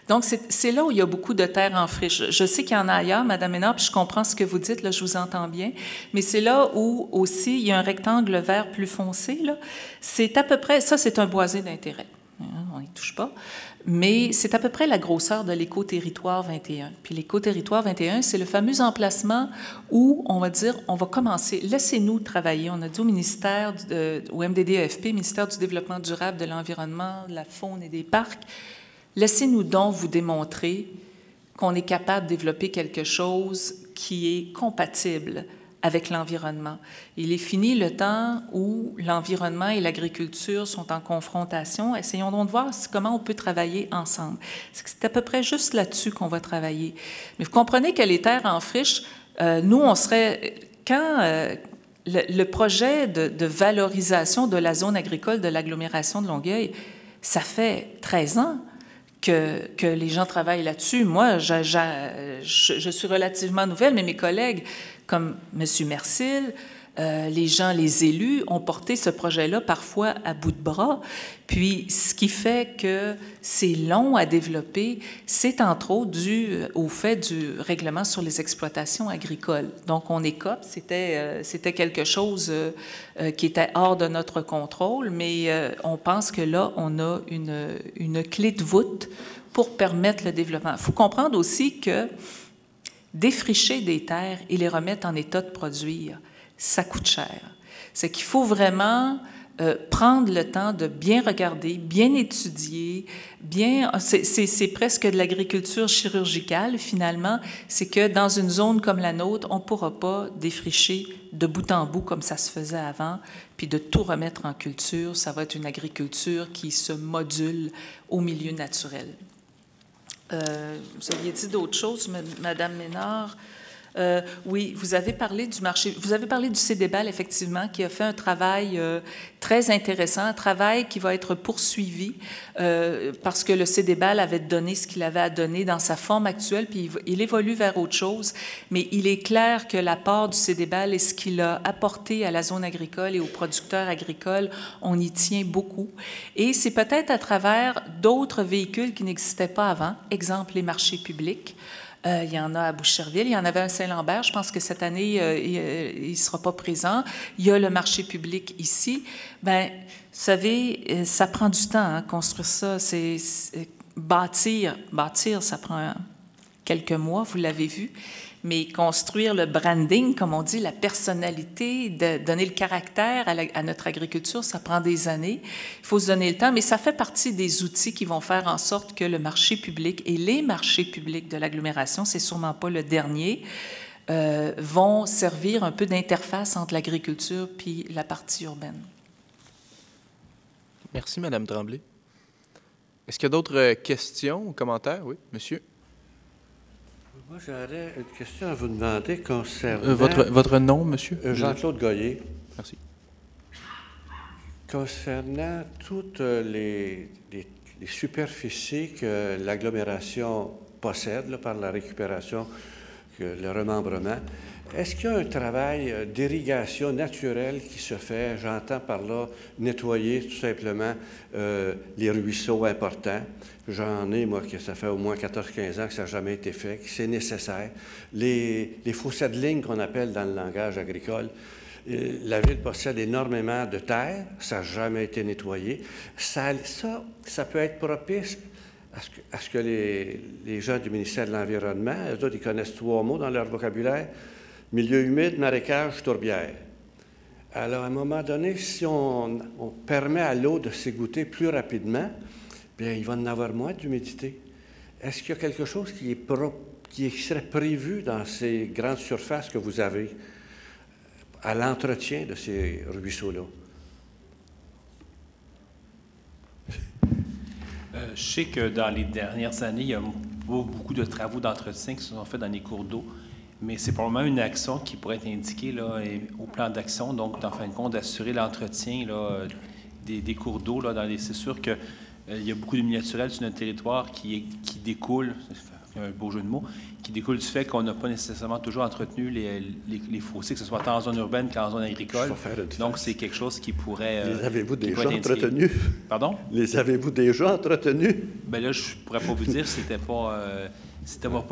Donc, c'est là où il y a beaucoup de terres en friche. Je sais qu'il y en a ailleurs, Mme Ménard, puis je comprends ce que vous dites, là, je vous entends bien, mais c'est là où aussi il y a un rectangle vert plus foncé, là. C'est à peu près, ça c'est un boisé d'intérêt, on n'y touche pas, mais c'est à peu près la grosseur de l'éco-territoire 21. Puis l'éco-territoire 21, c'est le fameux emplacement où on va dire, on va commencer, laissez-nous travailler. On a dit au ministère, au MDDEFP, ministère du Développement durable, de l'Environnement, de la Faune et des Parcs, laissez-nous donc vous démontrer qu'on est capable de développer quelque chose qui est compatible avec l'environnement. Il est fini le temps où l'environnement et l'agriculture sont en confrontation. Essayons donc de voir comment on peut travailler ensemble. C'est à peu près juste là-dessus qu'on va travailler. Mais vous comprenez que les terres en friche, nous, on serait... Quand le projet de valorisation de la zone agricole de l'agglomération de Longueuil, ça fait 13 ans que les gens travaillent là-dessus. Moi, je suis relativement nouvelle, mais mes collègues, comme M. Mercil, les gens, les élus, ont porté ce projet-là parfois à bout de bras. Puis, ce qui fait que c'est long à développer, c'est entre autres dû au fait du règlement sur les exploitations agricoles. Donc, on écope, c'était quelque chose qui était hors de notre contrôle, mais on pense que là, on a une clé de voûte pour permettre le développement. Il faut comprendre aussi que défricher des terres et les remettre en état de produire, ça coûte cher. C'est qu'il faut vraiment prendre le temps de bien regarder, bien étudier, c'est presque de l'agriculture chirurgicale finalement, c'est que dans une zone comme la nôtre, on ne pourra pas défricher de bout en bout comme ça se faisait avant, puis de tout remettre en culture. Ça va être une agriculture qui se module au milieu naturel. Vous aviez dit d'autres choses, Madame Ménard. Oui, vous avez parlé du marché, vous avez parlé du CEDEBAL, effectivement, qui a fait un travail très intéressant, un travail qui va être poursuivi parce que le CEDEBAL avait donné ce qu'il avait à donner dans sa forme actuelle, puis il évolue vers autre chose, mais il est clair que l'apport du CEDEBAL et ce qu'il a apporté à la zone agricole et aux producteurs agricoles, on y tient beaucoup. Et c'est peut-être à travers d'autres véhicules qui n'existaient pas avant, exemple les marchés publics. Il y en a à Boucherville, il y en avait à Saint-Lambert. Je pense que cette année, il ne sera pas présent. Il y a le marché public ici. Bien, vous savez, ça prend du temps, hein, construire ça. Bâtir, ça prend quelques mois, vous l'avez vu. Mais construire le branding, comme on dit, la personnalité, donner le caractère à notre agriculture, ça prend des années. Il faut se donner le temps, mais ça fait partie des outils qui vont faire en sorte que le marché public et les marchés publics de l'agglomération, c'est sûrement pas le dernier, vont servir un peu d'interface entre l'agriculture puis la partie urbaine. Merci, Madame Tremblay. Est-ce qu'il y a d'autres questions ou commentaires? Oui, monsieur. Moi, j'aurais une question à vous demander concernant... Votre nom, monsieur? Jean-Claude Goyer. Merci. Concernant toutes les superficies que l'agglomération possède là, par la récupération, le remembrement, est-ce qu'il y a un travail d'irrigation naturelle qui se fait? J'entends par là nettoyer tout simplement les ruisseaux importants. J'en ai, moi, que ça fait au moins 14-15 ans que ça n'a jamais été fait, que c'est nécessaire. Les fossés de ligne qu'on appelle dans le langage agricole, la ville possède énormément de terre, ça n'a jamais été nettoyé. Ça peut être propice à ce que les gens du ministère de l'Environnement, eux autres, ils connaissent 3 mots dans leur vocabulaire: milieu humide, marécage, tourbière. Alors, à un moment donné, si on permet à l'eau de s'égoutter plus rapidement, bien, il va en avoir moins d'humidité. Est-ce qu'il y a quelque chose qui serait prévu dans ces grandes surfaces que vous avez à l'entretien de ces ruisseaux-là? Je sais que dans les dernières années, il y a beaucoup de travaux d'entretien qui se sont faits dans les cours d'eau, mais c'est probablement une action qui pourrait être indiquée là, au plan d'action, donc en fin de compte, d'assurer l'entretien des cours d'eau. C'est sûr que il y a beaucoup de milieux naturels sur notre territoire qui découlent, il y a un beau jeu de mots, qui découle du fait qu'on n'a pas nécessairement toujours entretenu les fossés, que ce soit tant en zone urbaine qu'en zone agricole. Donc, c'est quelque chose qui pourrait... Les avez-vous déjà entretenus? Pardon? Les avez-vous déjà entretenus? Bien là, je ne pourrais pas vous dire, c'était pas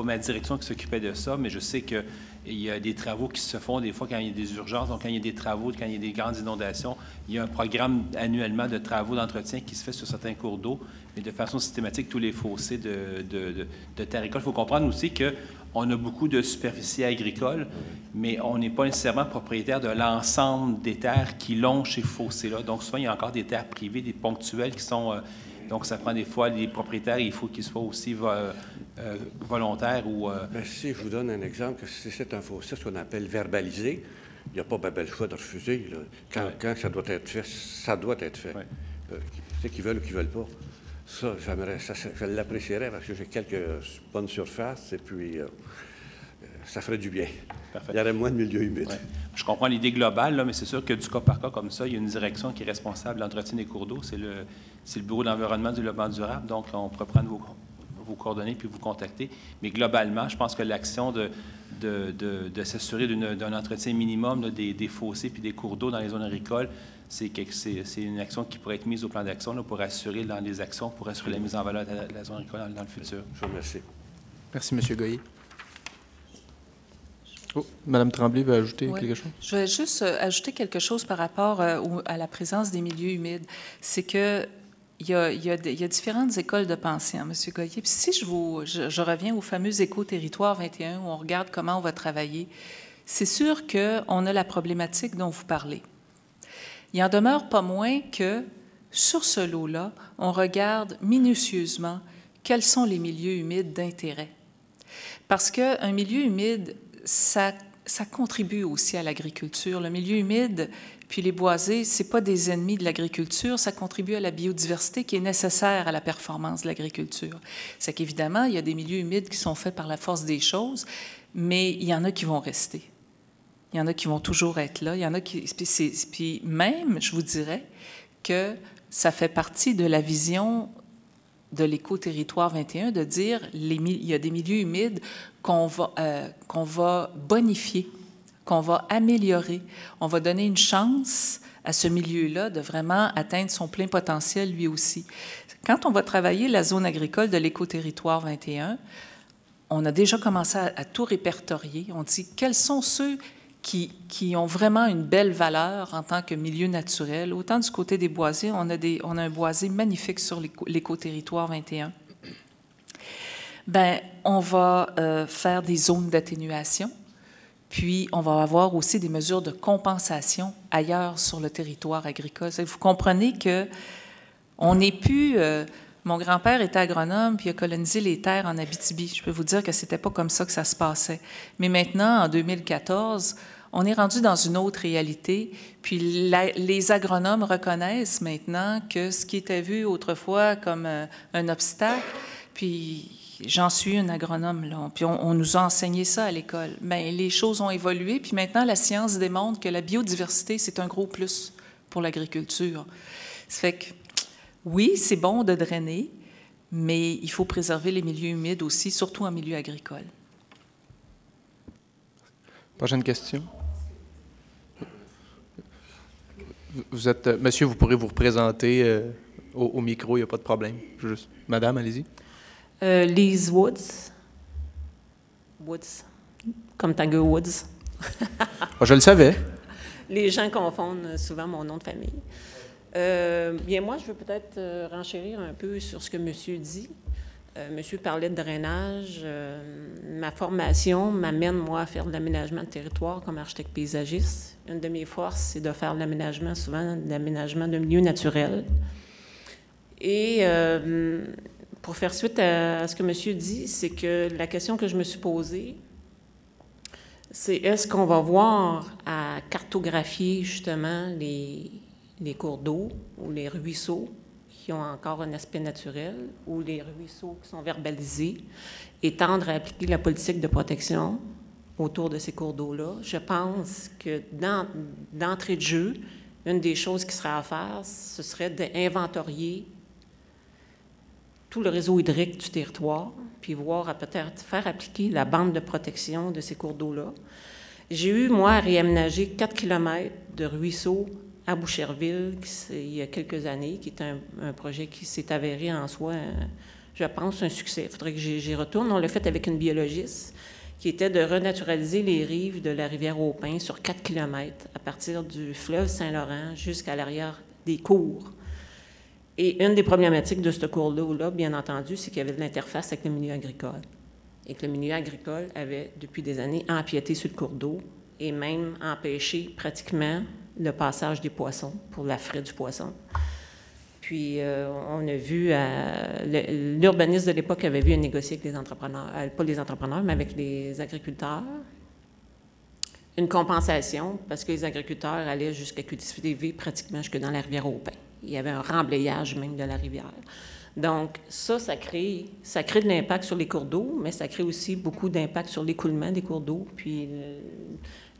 ma direction qui s'occupait de ça, mais je sais qu'il y a des travaux qui se font des fois quand il y a des urgences, donc quand il y a des travaux, quand il y a des grandes inondations, il y a un programme annuellement de travaux d'entretien qui se fait sur certains cours d'eau, mais de façon systématique, tous les fossés de terre agricole. Il faut comprendre aussi qu'on a beaucoup de superficies agricoles, mais on n'est pas nécessairement propriétaire de l'ensemble des terres qui longent ces fossés-là. Donc souvent, il y a encore des terres privées, des ponctuelles qui sont... donc, ça prend des fois les propriétaires, il faut qu'ils soient aussi volontaires ou... Bien, si je vous donne un exemple, si c'est un fossé, ce qu'on appelle verbalisé, il n'y a pas le choix de refuser. Là. Quand ça doit être fait, ça doit être fait. Ouais. C'est qu'ils veulent ou qu'ils ne veulent pas. Ça, je l'apprécierais parce que j'ai quelques bonnes surfaces et puis ça ferait du bien. Parfait. Il y aurait moins de milieux humides. Ouais. Je comprends l'idée globale, là, mais c'est sûr que du cas par cas comme ça, il y a une direction qui est responsable de l'entretien des cours d'eau. C'est le Bureau de l'environnement et du développement durable. Donc, on pourrait prendre vos coordonnées puis vous contacter. Mais globalement, je pense que l'action de s'assurer d'un entretien minimum là, des fossés puis des cours d'eau dans les zones agricoles, c'est une action qui pourrait être mise au plan d'action là, pour assurer dans les actions, pour assurer la mise en valeur de la zone agricole dans le futur. Je vous remercie. Merci, M. Goyer. Oh, Mme Tremblay veut ajouter quelque chose? Je vais juste ajouter quelque chose par rapport à la présence des milieux humides. C'est que il y a différentes écoles de pensée, hein, M. Goyer. Puis si je reviens au fameux éco-territoire 21, où on regarde comment on va travailler, c'est sûr qu'on a la problématique dont vous parlez. Il en demeure pas moins que, sur ce lot-là, on regarde minutieusement quels sont les milieux humides d'intérêt. Parce qu'un milieu humide, ça contribue aussi à l'agriculture. Le milieu humide, puis les boisés, ce n'est pas des ennemis de l'agriculture, ça contribue à la biodiversité qui est nécessaire à la performance de l'agriculture. C'est qu'évidemment, il y a des milieux humides qui sont faits par la force des choses, mais il y en a qui vont rester. Il y en a qui vont toujours être là. Il y en a qui... Puis même, je vous dirais que ça fait partie de la vision de l'éco-territoire 21 de dire il y a des milieux humides qu'on va bonifier, qu'on va améliorer. On va donner une chance à ce milieu-là de vraiment atteindre son plein potentiel lui aussi. Quand on va travailler la zone agricole de l'éco-territoire 21, on a déjà commencé à tout répertorier. On dit quels sont ceux qui ont vraiment une belle valeur en tant que milieu naturel. Autant du côté des boisés, on a un boisé magnifique sur l'éco-territoire 21. Bien, on va faire des zones d'atténuation, puis on va avoir aussi des mesures de compensation ailleurs sur le territoire agricole. Vous comprenez qu'on n'est plus... mon grand-père était agronome, puis il a colonisé les terres en Abitibi. Je peux vous dire que c'était pas comme ça que ça se passait. Mais maintenant, en 2014, on est rendu dans une autre réalité. Puis les agronomes reconnaissent maintenant que ce qui était vu autrefois comme un obstacle, puis j'en suis une agronome, là, puis on nous a enseigné ça à l'école. Bien, les choses ont évolué, puis maintenant, la science démontre que la biodiversité, c'est un gros plus pour l'agriculture. Ça fait que oui, c'est bon de drainer, mais il faut préserver les milieux humides aussi, surtout en milieu agricole. Prochaine question. Monsieur, vous pourrez vous représenter au micro, il n'y a pas de problème. Juste. Madame, allez-y. Lise Woods. Woods. Comme Tiger Woods. Je le savais. Les gens confondent souvent mon nom de famille. Bien, moi, je veux peut-être renchérir un peu sur ce que monsieur dit. Monsieur parlait de drainage. Ma formation m'amène, moi, à faire de l'aménagement de territoire comme architecte paysagiste. Une de mes forces, c'est de faire de l'aménagement, souvent de l'aménagement de milieux naturels. Et pour faire suite à ce que monsieur dit, c'est que la question que je me suis posée, c'est est-ce qu'on va voir à cartographier justement les cours d'eau ou les ruisseaux qui ont encore un aspect naturel ou les ruisseaux qui sont verbalisés et tendre à appliquer la politique de protection autour de ces cours d'eau-là. Je pense que d'entrée de jeu, une des choses qui serait à faire, ce serait d'inventorier tout le réseau hydrique du territoire, puis voir à peut-être faire appliquer la bande de protection de ces cours d'eau-là. J'ai eu, moi, à réaménager 4 km de ruisseaux à Boucherville il y a quelques années, qui est un projet qui s'est avéré en soi, je pense, un succès. Il faudrait que j'y retourne. On l'a fait avec une biologiste, qui était de renaturaliser les rives de la rivière Au Pin sur 4 km, à partir du fleuve Saint-Laurent jusqu'à l'arrière des cours. Et une des problématiques de ce cours d'eau-là, bien entendu, c'est qu'il y avait de l'interface avec le milieu agricole. Et que le milieu agricole avait, depuis des années, empiété sur le cours d'eau et même empêché pratiquement le passage des poissons pour l'affrait du poisson. Puis, on a vu, l'urbaniste de l'époque avait vu négocier avec les entrepreneurs, pas les entrepreneurs, mais avec les agriculteurs, une compensation parce que les agriculteurs allaient jusqu'à cultiver pratiquement jusque dans la rivière Au Pin. Il y avait un remblayage même de la rivière. Donc, ça crée de l'impact sur les cours d'eau, mais ça crée aussi beaucoup d'impact sur l'écoulement des cours d'eau, puis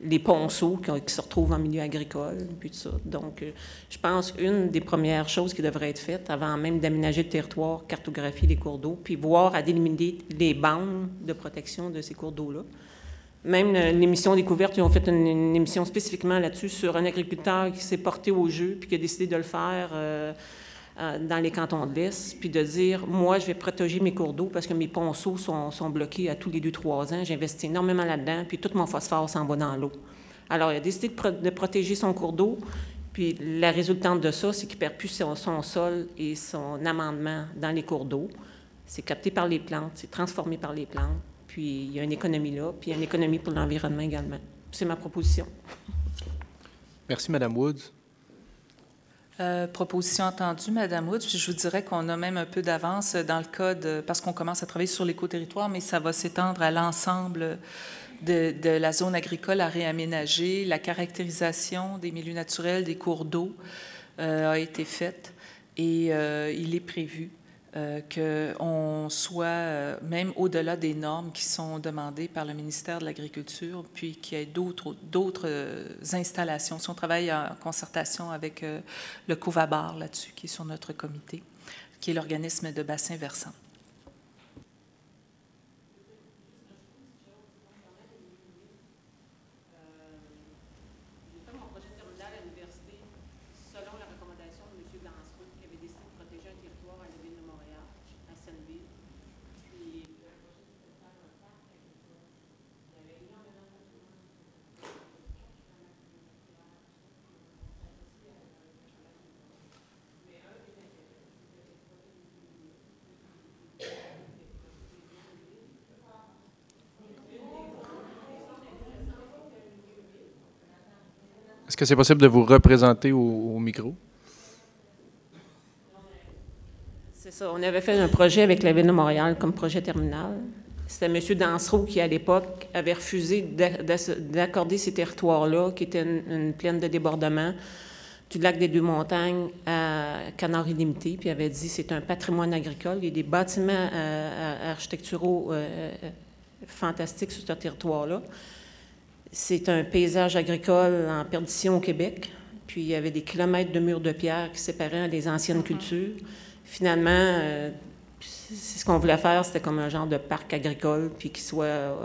les ponceaux qui se retrouvent en milieu agricole, puis tout ça. Donc, je pense qu'une des premières choses qui devrait être faite, avant même d'aménager le territoire, cartographier les cours d'eau, puis voir à délimiter les bandes de protection de ces cours d'eau-là. Même l'émission Découverte, ils ont fait une émission spécifiquement là-dessus sur un agriculteur qui s'est porté au jeu puis qui a décidé de le faire dans les cantons de l'Est, puis de dire, moi, je vais protéger mes cours d'eau parce que mes ponceaux sont bloqués à tous les 2-3 ans. J'investis énormément là-dedans, puis tout mon phosphore s'en va dans l'eau. Alors, il a décidé de protéger son cours d'eau, puis la résultante de ça, c'est qu'il ne perd plus son sol et son amendement dans les cours d'eau. C'est capté par les plantes, c'est transformé par les plantes. Puis il y a une économie là, puis il y a une économie pour l'environnement également. C'est ma proposition. Merci, Mme Woods. Proposition entendue, Mme Woods. Puis je vous dirais qu'on a même un peu d'avance dans le cas parce qu'on commence à travailler sur l'éco-territoire, mais ça va s'étendre à l'ensemble de la zone agricole à réaménager. La caractérisation des milieux naturels, des cours d'eau a été faite et il est prévu qu'on soit même au-delà des normes qui sont demandées par le ministère de l'Agriculture, puis qu'il y ait d'autres installations. Si on travaille en concertation avec le COVABAR là-dessus, qui est sur notre comité, qui est l'organisme de bassin versant. Est-ce que c'est possible de vous représenter au micro? C'est ça. On avait fait un projet avec la Ville de Montréal comme projet terminal. C'était M. Dansereau qui, à l'époque, avait refusé d'accorder ces territoires-là, qui étaient une plaine de débordement du lac des Deux-Montagnes à Canard illimité, puis avait dit c'est un patrimoine agricole. Il y a des bâtiments architecturaux fantastiques sur ce territoire-là. C'est un paysage agricole en perdition au Québec. Puis il y avait des kilomètres de murs de pierre qui séparaient les anciennes cultures. Finalement, ce qu'on voulait faire, c'était comme un genre de parc agricole, puis qui soit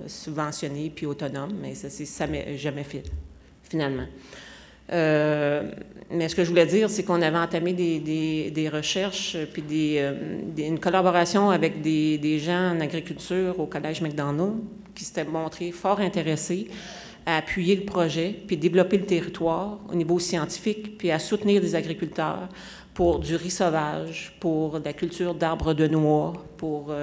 subventionné puis autonome, mais ça n'a jamais fait, finalement. Mais ce que je voulais dire, c'est qu'on avait entamé des recherches, puis une collaboration avec des gens en agriculture au Collège McDonald, qui s'étaient montrés fort intéressés à appuyer le projet, puis développer le territoire au niveau scientifique, puis à soutenir des agriculteurs pour du riz sauvage, pour la culture d'arbres de noix, pour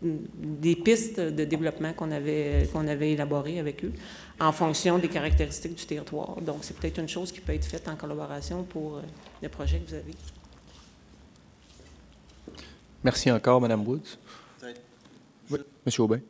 des pistes de développement qu'on avait élaborées avec eux en fonction des caractéristiques du territoire. Donc, c'est peut-être une chose qui peut être faite en collaboration pour le projet que vous avez. Merci encore, Mme Woods. Oui, M. Aubin.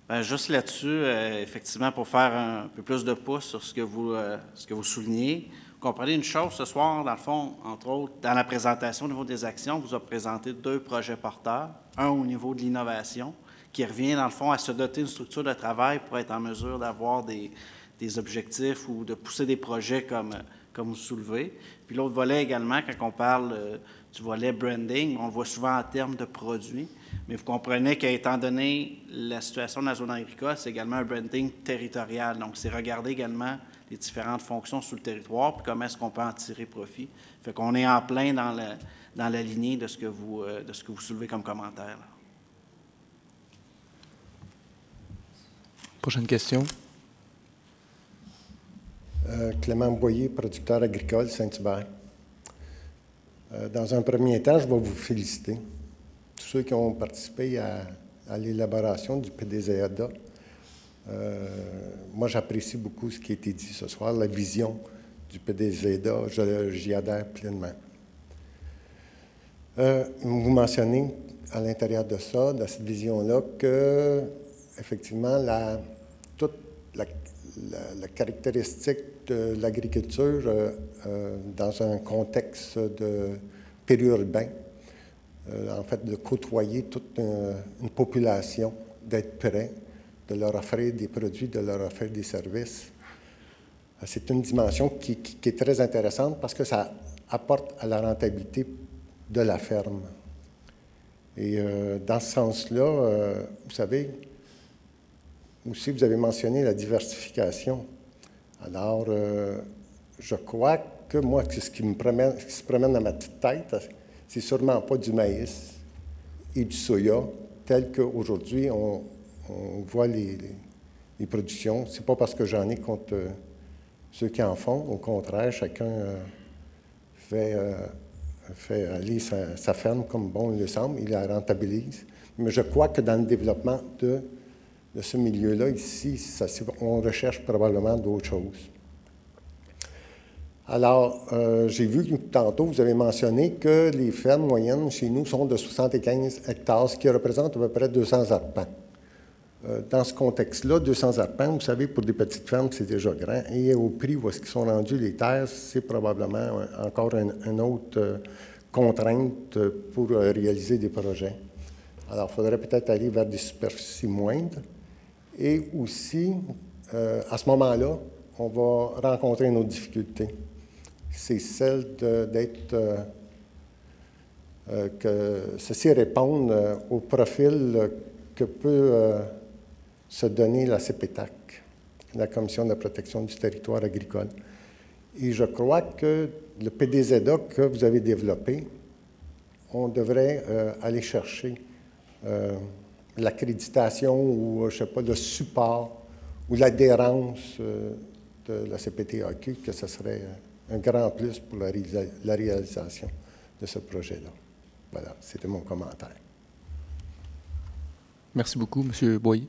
Bien, juste là-dessus, effectivement, pour faire un peu plus de pouce sur ce que vous soulignez, vous comprenez une chose, ce soir, dans le fond, entre autres, dans la présentation au niveau des actions, on vous a présenté 2 projets porteurs, un au niveau de l'innovation, qui revient, dans le fond, à se doter d'une structure de travail pour être en mesure d'avoir des objectifs ou de pousser des projets comme vous soulevez. Puis l'autre volet également, quand on parle du volet branding. On le voit souvent en termes de produits, mais vous comprenez qu'étant donné la situation de la zone agricole, c'est également un branding territorial. Donc, c'est regarder également les différentes fonctions sur le territoire, puis comment est-ce qu'on peut en tirer profit. Fait qu'on est en plein dans la lignée de ce que vous soulevez comme commentaire, là. Prochaine question. Clément Boyer, producteur agricole, Saint-Hubert. Dans un premier temps, je vais vous féliciter. Tous ceux qui ont participé à l'élaboration du PDZA. Moi, j'apprécie beaucoup ce qui a été dit ce soir, la vision du PDZA. J'y adhère pleinement. Vous mentionnez à l'intérieur de ça, de cette vision-là, que, effectivement, toute la caractéristique de l'agriculture dans un contexte de périurbain, en fait, de côtoyer toute une population, d'être prêt, de leur offrir des produits, de leur offrir des services. C'est une dimension qui est très intéressante parce que ça apporte à la rentabilité de la ferme. Et dans ce sens-là, vous savez, aussi, vous avez mentionné la diversification. Alors, je crois que moi, ce qui se promène dans ma petite tête, c'est sûrement pas du maïs et du soya tel qu'aujourd'hui on voit les productions. C'est pas parce que j'en ai contre ceux qui en font. Au contraire, chacun fait aller sa ferme comme bon le semble. Il la rentabilise. Mais je crois que dans le développement de ce milieu-là, ici, on recherche probablement d'autres choses. Alors, j'ai vu que tantôt, vous avez mentionné que les fermes moyennes chez nous sont de 75 hectares, ce qui représente à peu près 200 arpents. Dans ce contexte-là, 200 arpents, vous savez, pour des petites fermes, c'est déjà grand. Et au prix où est-ce qu'ils sont rendus les terres, c'est probablement encore une autre contrainte pour réaliser des projets. Alors, il faudrait peut-être aller vers des superficies moindres. Et aussi, à ce moment-là, on va rencontrer une autre difficulté. C'est celle que ceci réponde au profil que peut se donner la CPTAC, la Commission de la protection du territoire agricole. Et je crois que le PDZA que vous avez développé, on devrait aller chercher l'accréditation ou, je ne sais pas, le support ou l'adhérence de la CPTAQ, que ce serait un grand plus pour la réalisation de ce projet-là. Voilà, c'était mon commentaire. Merci beaucoup, M. Boyer.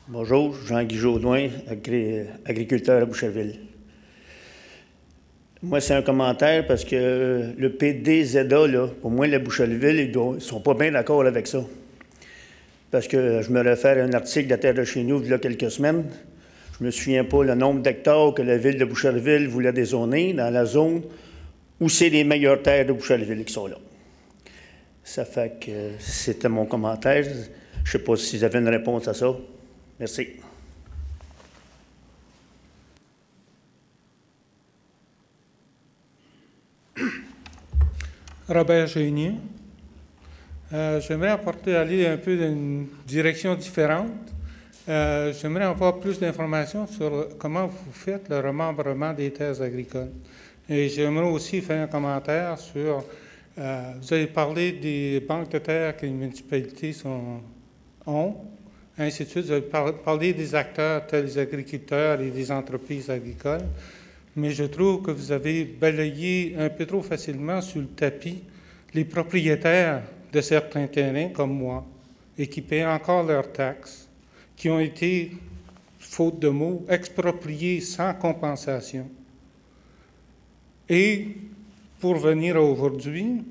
Bonjour, Jean-Guy Jaudoin, agriculteur à Boucherville. Moi, c'est un commentaire parce que le PDZA, là, pour moi, la Boucherville, ils ne sont pas bien d'accord avec ça. Parce que je me réfère à un article de la Terre de chez nous, il y a quelques semaines. Je ne me souviens pas le nombre d'hectares que la ville de Boucherville voulait dézoner dans la zone où c'est les meilleures terres de Boucherville qui sont là. Ça fait que c'était mon commentaire. Je ne sais pas si vous avez une réponse à ça. Merci. Robert Génier. J'aimerais aller un peu dans une direction différente. J'aimerais avoir plus d'informations sur comment vous faites le remembrement des terres agricoles. Et j'aimerais aussi faire un commentaire sur, vous avez parlé des banques de terre que les municipalités ont, ainsi de suite. Vous avez parlé des acteurs tels les agriculteurs et des entreprises agricoles. Mais je trouve que vous avez balayé un peu trop facilement sur le tapis les propriétaires de certains terrains, comme moi, et qui paient encore leurs taxes, qui ont été, faute de mots, expropriés sans compensation. Et pour venir à aujourd'hui,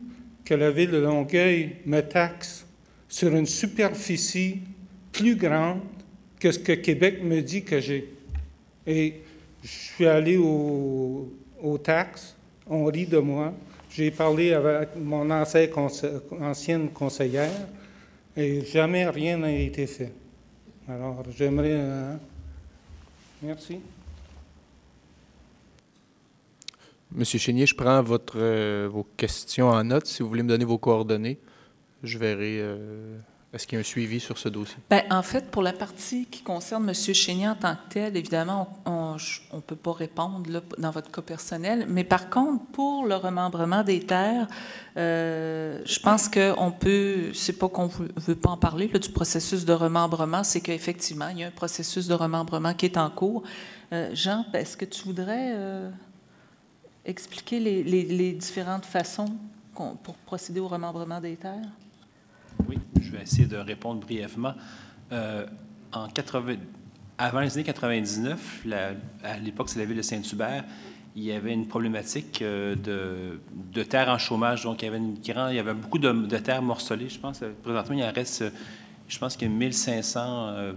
que la ville de Longueuil me taxe sur une superficie plus grande que ce que Québec me dit que j'ai. Et je suis allé aux taxes, on rit de moi. J'ai parlé avec mon ancienne conseillère et jamais rien n'a été fait. Alors, j'aimerais... merci. Monsieur Chénier, je prends vos questions en note. Si vous voulez me donner vos coordonnées, je verrai... Est-ce qu'il y a un suivi sur ce dossier? Bien, en fait, pour la partie qui concerne M. Chénier en tant que tel, évidemment, on ne peut pas répondre là, dans votre cas personnel. Mais par contre, pour le remembrement des terres, je pense qu'on peut, c'est pas qu'on ne veut pas en parler là, du processus de remembrement, c'est qu'effectivement, il y a un processus de remembrement qui est en cours. Jean, est-ce que tu voudrais expliquer les différentes façons pour procéder au remembrement des terres? Oui, je vais essayer de répondre brièvement. Avant les années 99, à l'époque, c'est la ville de Saint-Hubert, il y avait une problématique de terres en chômage. Donc, il y avait beaucoup de terres morcelées, je pense. Présentement, il en reste, je pense qu'il y a 1500,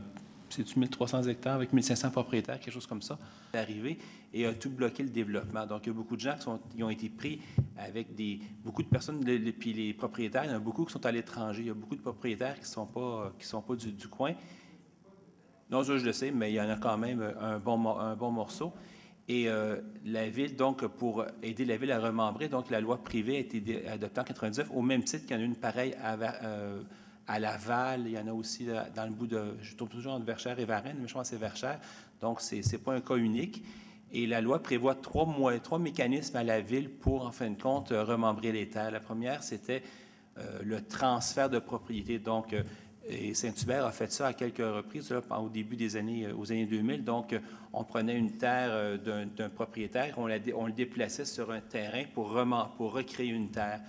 c'est-tu 1300 hectares avec 1500 propriétaires, quelque chose comme ça, c'est arrivé et a tout bloqué le développement. Donc, il y a beaucoup de gens qui ont été pris avec beaucoup de personnes, puis les propriétaires, il y en a beaucoup qui sont à l'étranger. Il y a beaucoup de propriétaires qui ne sont pas du coin. Non, ça, je le sais, mais il y en a quand même un bon morceau. Et la Ville, donc, pour aider la Ville à remembrer, donc la loi privée a été adoptée en 1999, au même titre qu'il y en a une pareille à Laval. Il y en a aussi dans le bout de... Je tourne toujours entre Verchères et Varennes, mais je pense que c'est Verchères. Donc, ce n'est pas un cas unique. Et la loi prévoit trois mécanismes à la Ville pour, en fin de compte, remembrer les terres. La première, c'était le transfert de propriété. Donc, et Saint-Hubert a fait ça à quelques reprises là, au début des années, aux années 2000. Donc, on prenait une terre d'un propriétaire, on le déplaçait sur un terrain pour recréer une terre.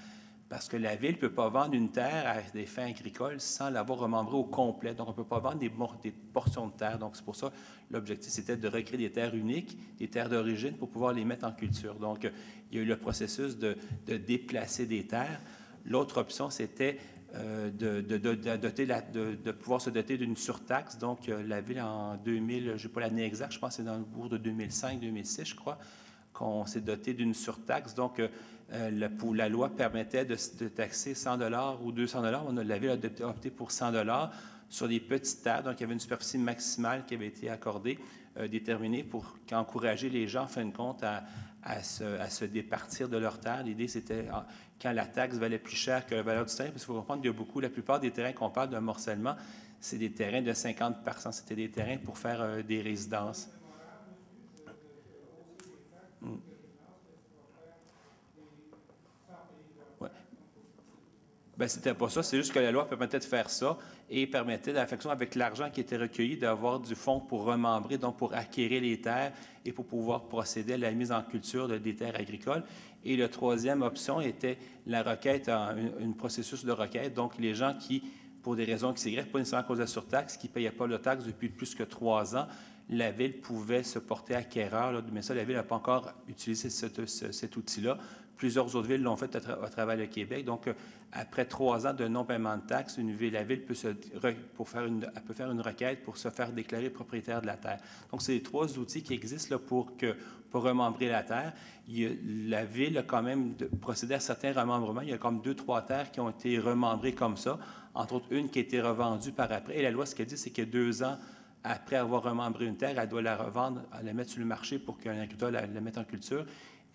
Parce que la Ville ne peut pas vendre une terre à des fins agricoles sans l'avoir remembrée au complet. Donc, on ne peut pas vendre des portions de terre. Donc, c'est pour ça l'objectif, c'était de recréer des terres uniques, des terres d'origine, pour pouvoir les mettre en culture. Donc, il y a eu le processus de déplacer des terres. L'autre option, c'était de pouvoir se doter d'une surtaxe. Donc, la Ville, en 2000, je n'ai pas l'année exacte, je pense que c'est dans le bourg de 2005-2006, je crois, qu'on s'est doté d'une surtaxe. Donc, la loi permettait de taxer 100 $ ou 200 $. La Ville a opté pour 100 $ sur des petites terres. Donc, il y avait une superficie maximale qui avait été accordée, déterminée pour encourager les gens, en fin de compte, à se départir de leurs terres. L'idée, c'était quand la taxe valait plus cher que la valeur du terrain, parce qu'il faut comprendre qu'il y a la plupart des terrains qu'on parle d'un morcellement, c'est des terrains de 50%. C'était des terrains pour faire des résidences. Ouais. Bien, c'était pas ça. C'est juste que la loi permettait de faire ça et permettait, avec l'argent qui était recueilli, d'avoir du fonds pour remembrer, donc pour acquérir les terres et pour pouvoir procéder à la mise en culture des terres agricoles. Et la troisième option était la requête, un processus de requête. Donc, les gens qui, pour des raisons XY, pas nécessairement à cause de la surtaxe, qui ne payaient pas la taxe depuis plus que 3 ans, la Ville pouvait se porter acquéreur, mais ça, la Ville n'a pas encore utilisé cet outil-là. Plusieurs autres villes l'ont fait à travers le Québec. Donc, après 3 ans de non-paiement de taxes, la Ville peut faire une requête pour se faire déclarer propriétaire de la terre. Donc, c'est les 3 outils qui existent là, pour remembrer la terre. La Ville a quand même procédé à certains remembrements. Il y a comme 2-3 terres qui ont été remembrées comme ça, entre autres une qui a été revendue par après. Et la loi, ce qu'elle dit, c'est que 2 ans après avoir remembré une terre, elle doit la revendre, la mettre sur le marché pour qu'un agriculteur la mette en culture.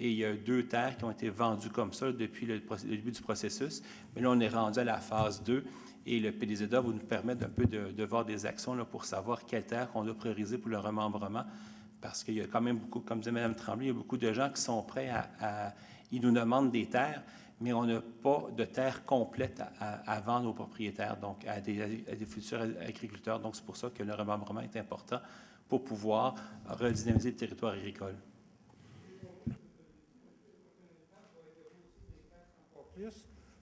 Et il y a 2 terres qui ont été vendues comme ça depuis le début du processus. Mais là, on est rendu à la phase 2 et le PDZA va nous permettre un peu de voir des actions là, pour savoir quelle terre on doit prioriser pour le remembrement. Parce qu'il y a quand même beaucoup, comme disait Mme Tremblay, il y a beaucoup de gens qui sont prêts ils nous demandent des terres, mais on n'a pas de terre complète à vendre aux propriétaires, donc à des futurs agriculteurs. Donc, c'est pour ça que le remembrement est important pour pouvoir redynamiser le territoire agricole.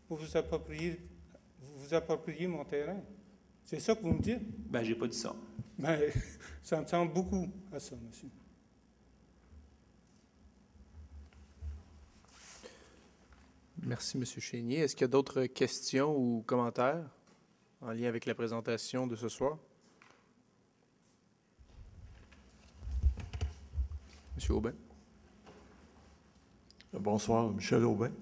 Vous vous appropriez mon terrain. C'est ça que vous me dites? Bien, je n'ai pas dit ça. Bien, ça me semble beaucoup à ça, monsieur. Merci, M. Chénier. Est-ce qu'il y a d'autres questions ou commentaires en lien avec la présentation de ce soir? M. Aubin. Bonsoir, Michel Aubin.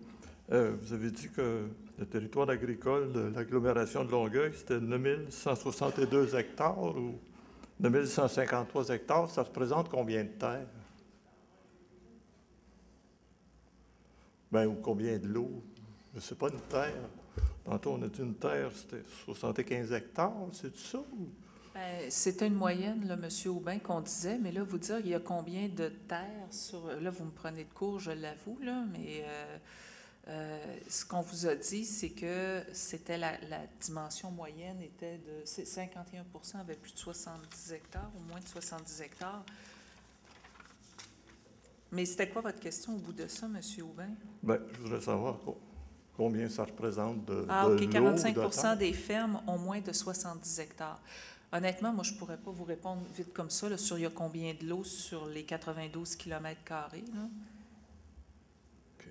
Vous avez dit que le territoire agricole de l'agglomération de Longueuil, c'était 9162 hectares ou 2153 hectares, ça représente combien de terres? Ben, ou combien de l'eau? Je ne sais pas, une terre. Tantôt, on a dit une terre, c'était 75 hectares, c'est tout ça? C'était une moyenne, là, M. Aubin, qu'on disait, mais là, vous dire, il y a combien de terres sur... Là, vous me prenez de court, je l'avoue, là, mais ce qu'on vous a dit, c'est que c'était la dimension moyenne était de... 51% avaient plus de 70 hectares, ou moins de 70 hectares. Mais c'était quoi votre question au bout de ça, M. Aubin? Bien, je voudrais savoir combien ça représente de OK, l'eau, 45% des fermes ont moins de 70 hectares. Honnêtement, moi, je ne pourrais pas vous répondre vite comme ça, là, sur il y a combien de l'eau sur les 92 km². OK.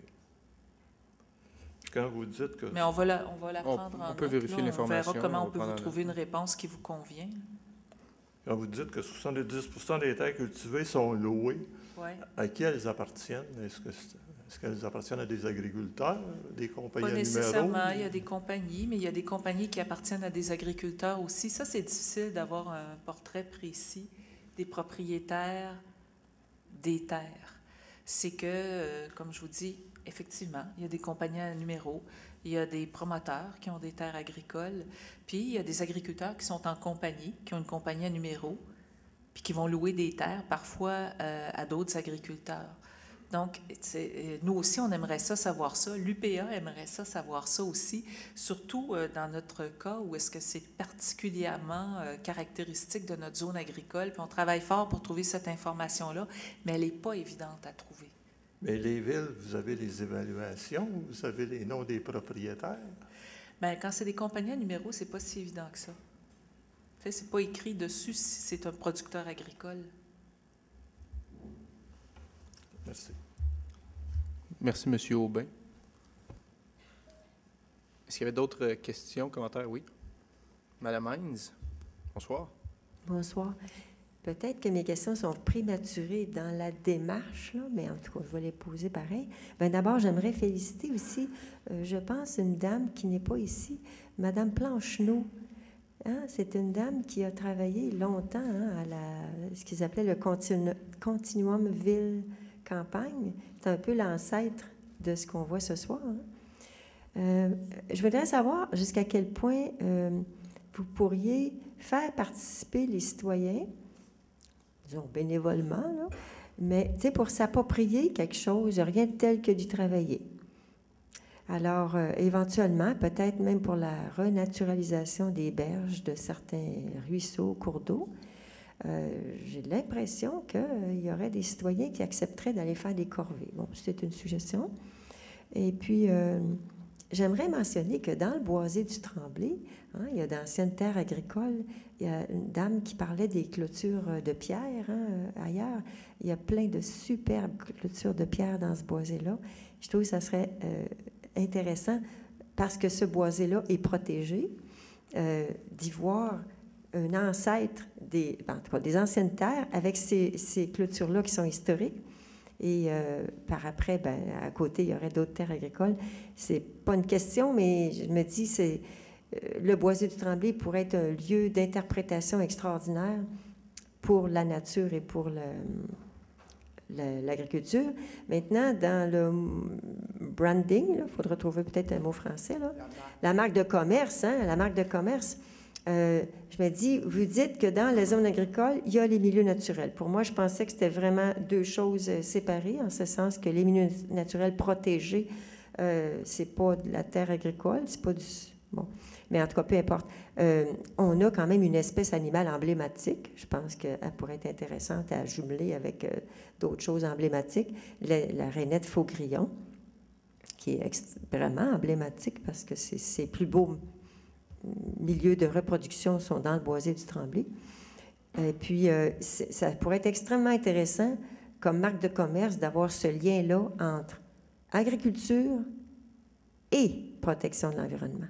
Quand vous dites que... Mais on va la prendre en On peut note, vérifier là. l'information. On verra comment on peut vous trouver une réponse qui vous convient. Quand vous dites que 70% des terres cultivées sont louées, ouais. À qui elles appartiennent? Est-ce qu'elles appartiennent à des agriculteurs, des compagnies à numéros? Pas nécessairement. Il y a des compagnies, mais il y a des compagnies qui appartiennent à des agriculteurs aussi. Ça, c'est difficile d'avoir un portrait précis des propriétaires des terres. C'est que, comme je vous dis, effectivement, il y a des compagnies à numéros, il y a des promoteurs qui ont des terres agricoles, puis il y a des agriculteurs qui sont en compagnie, qui ont une compagnie à numéros, puis qui vont louer des terres parfois à d'autres agriculteurs. Donc, nous aussi, on aimerait ça, savoir ça. L'UPA aimerait ça, savoir ça aussi, surtout dans notre cas où est-ce que c'est particulièrement caractéristique de notre zone agricole. Puis on travaille fort pour trouver cette information-là, mais elle n'est pas évidente à trouver. Mais les villes, vous avez les évaluations, vous avez les noms des propriétaires? Bien, quand c'est des compagnies à numéros, c'est pas si évident que ça. Tu sais, c'est pas écrit dessus si c'est un producteur agricole. Merci. Merci, M. Aubin. Est-ce qu'il y avait d'autres questions, commentaires? Oui. Madame Heinz, bonsoir. Bonsoir. Peut-être que mes questions sont prématurées dans la démarche, là, mais en tout cas, je vais les poser pareil. Bien, d'abord, j'aimerais féliciter aussi, je pense, une dame qui n'est pas ici, Madame Plancheneau. Hein? C'est une dame qui a travaillé longtemps à ce qu'ils appelaient le continuum ville-campagne. C'est un peu l'ancêtre de ce qu'on voit ce soir. Hein? Je voudrais savoir jusqu'à quel point vous pourriez faire participer les citoyens, disons bénévolement, là, mais pour s'approprier quelque chose, rien de tel que du travailler. Alors, éventuellement, peut-être même pour la renaturalisation des berges de certains ruisseaux, cours d'eau, j'ai l'impression qu'il y aurait des citoyens qui accepteraient d'aller faire des corvées. Bon, c'est une suggestion. Et puis, j'aimerais mentionner que dans le boisé du Tremblay, hein, il y a d'anciennes terres agricoles. Il y a une dame qui parlait des clôtures de pierre ailleurs. Il y a plein de superbes clôtures de pierre dans ce boisé-là. Je trouve que ça serait intéressant parce que ce boisé-là est protégé, d'y voir un ancêtre des anciennes terres avec ces clôtures-là qui sont historiques. Et par après, à côté, il y aurait d'autres terres agricoles. C'est pas une question, mais je me dis, le boisé du Tremblay pourrait être un lieu d'interprétation extraordinaire pour la nature et pour l'agriculture. Maintenant, dans le branding, il faudra trouver peut-être un mot français, là, la marque de commerce, hein, la marque de commerce. Je me dis, vous dites que dans la zone agricole, il y a les milieux naturels. Pour moi, je pensais que c'était vraiment deux choses séparées, en ce sens que les milieux naturels protégés, c'est pas de la terre agricole, c'est pas du... Bon, mais en tout cas, peu importe. On a quand même une espèce animale emblématique. Je pense qu'elle pourrait être intéressante à jumeler avec d'autres choses emblématiques. La rainette faugrillon, qui est vraiment emblématique parce que ses plus beaux milieux de reproduction sont dans le boisé du Tremblay. Et puis, ça pourrait être extrêmement intéressant comme marque de commerce d'avoir ce lien-là entre agriculture et protection de l'environnement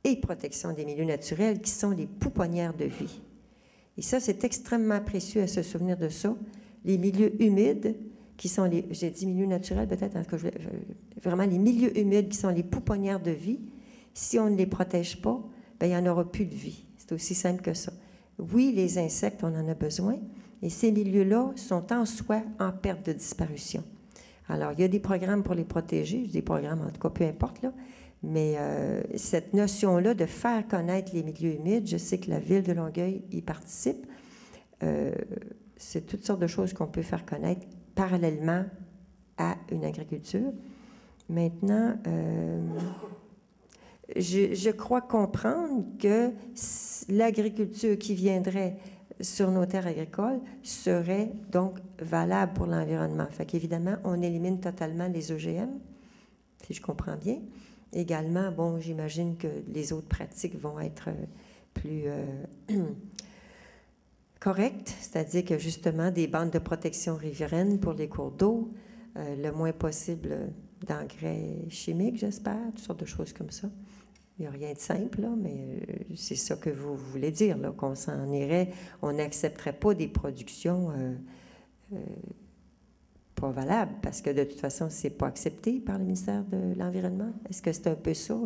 et protection des milieux naturels qui sont les pouponnières de vie. Et ça, c'est extrêmement précieux à se souvenir de ça. Les milieux humides, qui sont les... J'ai dit milieux naturels peut-être, en tout cas, vraiment les milieux humides qui sont les pouponnières de vie. Si on ne les protège pas, bien, il n'y en aura plus de vie. C'est aussi simple que ça. oui, les insectes, on en a besoin, et ces milieux-là sont en soi en perte de disparition. Alors, il y a des programmes pour les protéger, des programmes en tout cas, peu importe, là, mais cette notion-là de faire connaître les milieux humides, je sais que la Ville de Longueuil y participe. C'est toutes sortes de choses qu'on peut faire connaître parallèlement à une agriculture. Maintenant, je crois comprendre que l'agriculture qui viendrait sur nos terres agricoles serait donc valable pour l'environnement. Fait qu'évidemment, on élimine totalement les OGM, si je comprends bien. Également, bon, j'imagine que les autres pratiques vont être plus correctes, c'est-à-dire que justement des bandes de protection riveraines pour les cours d'eau, le moins possible d'engrais chimiques, j'espère, toutes sortes de choses comme ça. Il n'y a rien de simple, là, mais c'est ça que vous voulez dire, là, qu'on s'en irait, on n'accepterait pas des productions pas valables, parce que de toute façon, ce n'est pas accepté par le ministère de l'Environnement. Est-ce que c'est un peu ça?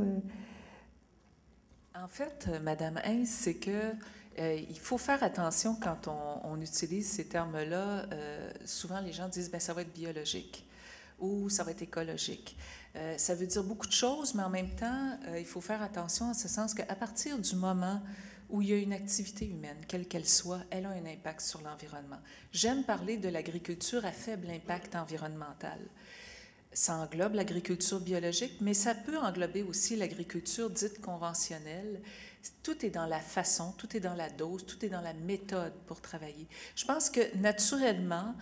En fait, Madame Hintz, c'est que il faut faire attention quand on utilise ces termes-là. Souvent, les gens disent, bien, ça va être biologique ou ça va être écologique. Ça veut dire beaucoup de choses, mais en même temps, il faut faire attention en ce sens qu'à partir du moment où il y a une activité humaine, quelle qu'elle soit, elle a un impact sur l'environnement. J'aime parler de l'agriculture à faible impact environnemental. Ça englobe l'agriculture biologique, mais ça peut englober aussi l'agriculture dite conventionnelle. Tout est dans la façon, tout est dans la dose, tout est dans la méthode pour travailler. Je pense que naturellement,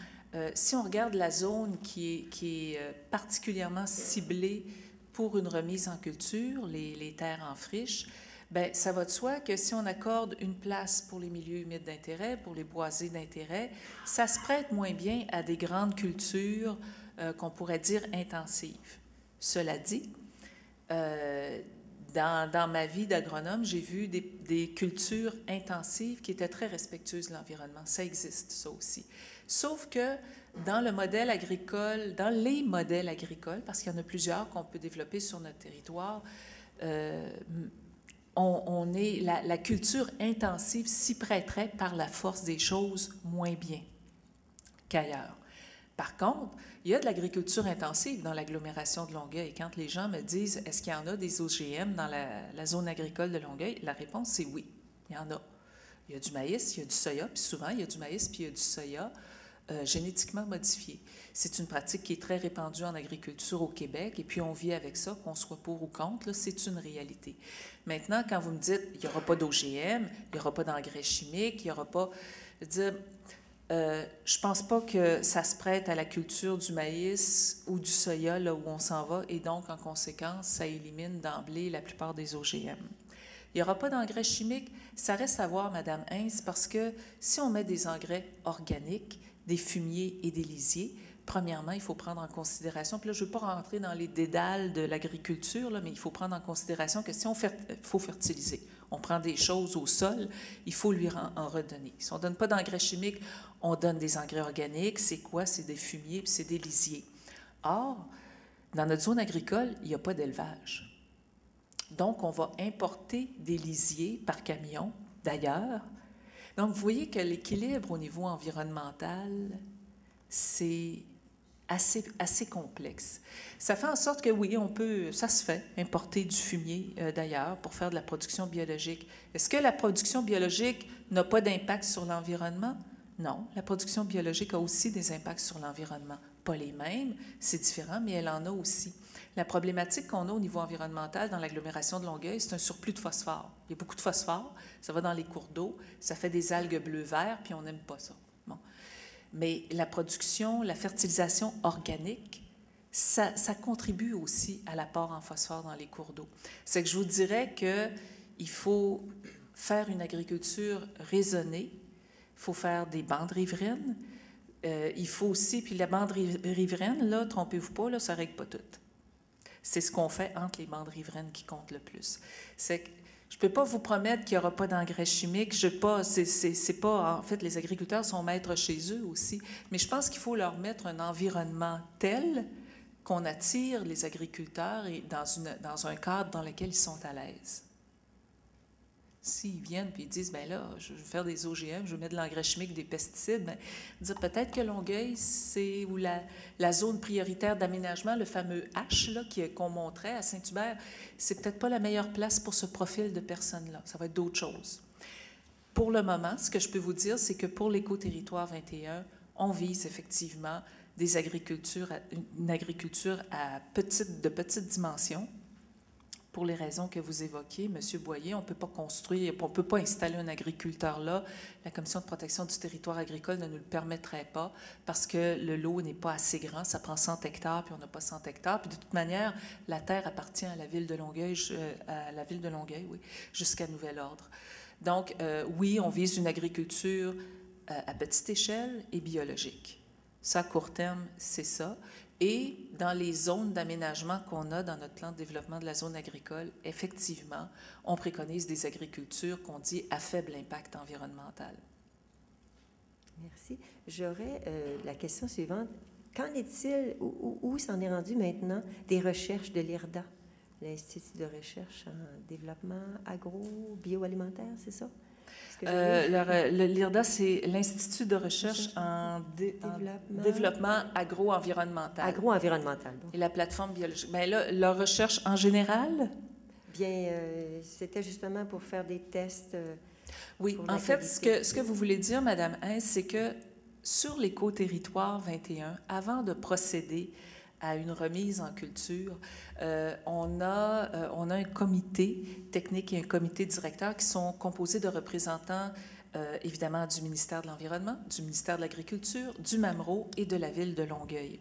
si on regarde la zone qui est particulièrement ciblée pour une remise en culture, les terres en friche, bien, ça va de soi que si on accorde une place pour les milieux humides d'intérêt, pour les boisés d'intérêt, ça se prête moins bien à des grandes cultures qu'on pourrait dire intensives. Cela dit, dans ma vie d'agronome, j'ai vu des cultures intensives qui étaient très respectueuses de l'environnement. Ça existe, ça aussi. Sauf que dans le modèle agricole, dans les modèles agricoles, parce qu'il y en a plusieurs qu'on peut développer sur notre territoire, la culture intensive s'y prêterait par la force des choses moins bien qu'ailleurs. Par contre, il y a de l'agriculture intensive dans l'agglomération de Longueuil. Quand les gens me disent « Est-ce qu'il y en a des OGM dans la zone agricole de Longueuil? » La réponse, c'est oui, il y en a. Il y a du maïs, il y a du soya, puis souvent, il y a du maïs puis il y a du soya génétiquement modifié. C'est une pratique qui est très répandue en agriculture au Québec, et puis on vit avec ça, qu'on soit pour ou contre, là, c'est une réalité. Maintenant, quand vous me dites « Il n'y aura pas d'OGM, il n'y aura pas d'engrais chimiques, il n'y aura pas… » je ne pense pas que ça se prête à la culture du maïs ou du soya, là où on s'en va, et donc, en conséquence, ça élimine d'emblée la plupart des OGM. Il n'y aura pas d'engrais chimiques, ça reste à voir, Madame Hintz, parce que si on met des engrais organiques, des fumiers et des lisiers, premièrement, il faut prendre en considération, puis là, je ne veux pas rentrer dans les dédales de l'agriculture, là, mais il faut prendre en considération que si on faut fertiliser, on prend des choses au sol, il faut lui en redonner. Si on ne donne pas d'engrais chimiques, on donne des engrais organiques. C'est quoi? C'est des fumiers puis c'est des lisiers. Or, dans notre zone agricole, il n'y a pas d'élevage. Donc, on va importer des lisiers par camion d'ailleurs. Donc, vous voyez que l'équilibre au niveau environnemental, c'est assez complexe. Ça fait en sorte que oui, ça se fait, importer du fumier d'ailleurs pour faire de la production biologique. Est-ce que la production biologique n'a pas d'impact sur l'environnement? Non, la production biologique a aussi des impacts sur l'environnement. Pas les mêmes, c'est différent, mais elle en a aussi. La problématique qu'on a au niveau environnemental dans l'agglomération de Longueuil, c'est un surplus de phosphore. Il y a beaucoup de phosphore, ça va dans les cours d'eau, ça fait des algues bleu-vert, puis on n'aime pas ça. Bon. Mais la production, la fertilisation organique, ça contribue aussi à l'apport en phosphore dans les cours d'eau. C'est que je vous dirais qu'il faut faire une agriculture raisonnée, il faut faire des bandes riveraines, il faut aussi, puis la bande riveraine, là, trompez-vous pas, là, ça ne règle pas tout. C'est ce qu'on fait entre les bandes riveraines qui compte le plus. C'est que je ne peux pas vous promettre qu'il n'y aura pas d'engrais chimiques. C'est pas, en fait, les agriculteurs sont maîtres chez eux aussi. Mais je pense qu'il faut leur mettre un environnement tel qu'on attire les agriculteurs et dans un cadre dans lequel ils sont à l'aise. S'ils viennent et ils disent, bien là, je veux faire des OGM, je veux mettre de l'engrais chimique, des pesticides, bien, dire peut-être que Longueuil, c'est où la zone prioritaire d'aménagement, le fameux H là, qu'on montrait à Saint-Hubert, c'est peut-être pas la meilleure place pour ce profil de personnes-là. Ça va être d'autres choses. Pour le moment, ce que je peux vous dire, c'est que pour l'Éco-territoire 21, on vise effectivement une agriculture de petite dimension. Pour les raisons que vous évoquiez, M. Boyer, on ne peut pas construire, on ne peut pas installer un agriculteur là. La Commission de protection du territoire agricole ne nous le permettrait pas parce que le lot n'est pas assez grand. Ça prend 100 hectares, puis on n'a pas 100 hectares. Puis de toute manière, la terre appartient à la ville de Longueuil, oui, jusqu'à nouvel ordre. Donc, oui, on vise une agriculture à petite échelle et biologique. Ça, à court terme, c'est ça. Et dans les zones d'aménagement qu'on a dans notre plan de développement de la zone agricole, effectivement, on préconise des agricultures qu'on dit à faible impact environnemental. Merci. J'aurais la question suivante. Qu'en est-il, où s'en est rendu maintenant des recherches de l'IRDA, l'Institut de recherche en développement agro-bioalimentaire, c'est ça? L'IRDA, c'est l'Institut de recherche en développement agro-environnemental. Agro-environnemental. Bon. Et la plateforme biologique. Bien là, leur recherche en général? Bien, c'était justement pour faire des tests. Oui, en fait, ce que vous voulez dire, Mme Hein, c'est que sur l'Éco-territoire 21, avant de procéder à une remise en culture, on a un comité technique et un comité directeur qui sont composés de représentants, évidemment, du ministère de l'Environnement, du ministère de l'Agriculture, du MAMRO et de la ville de Longueuil.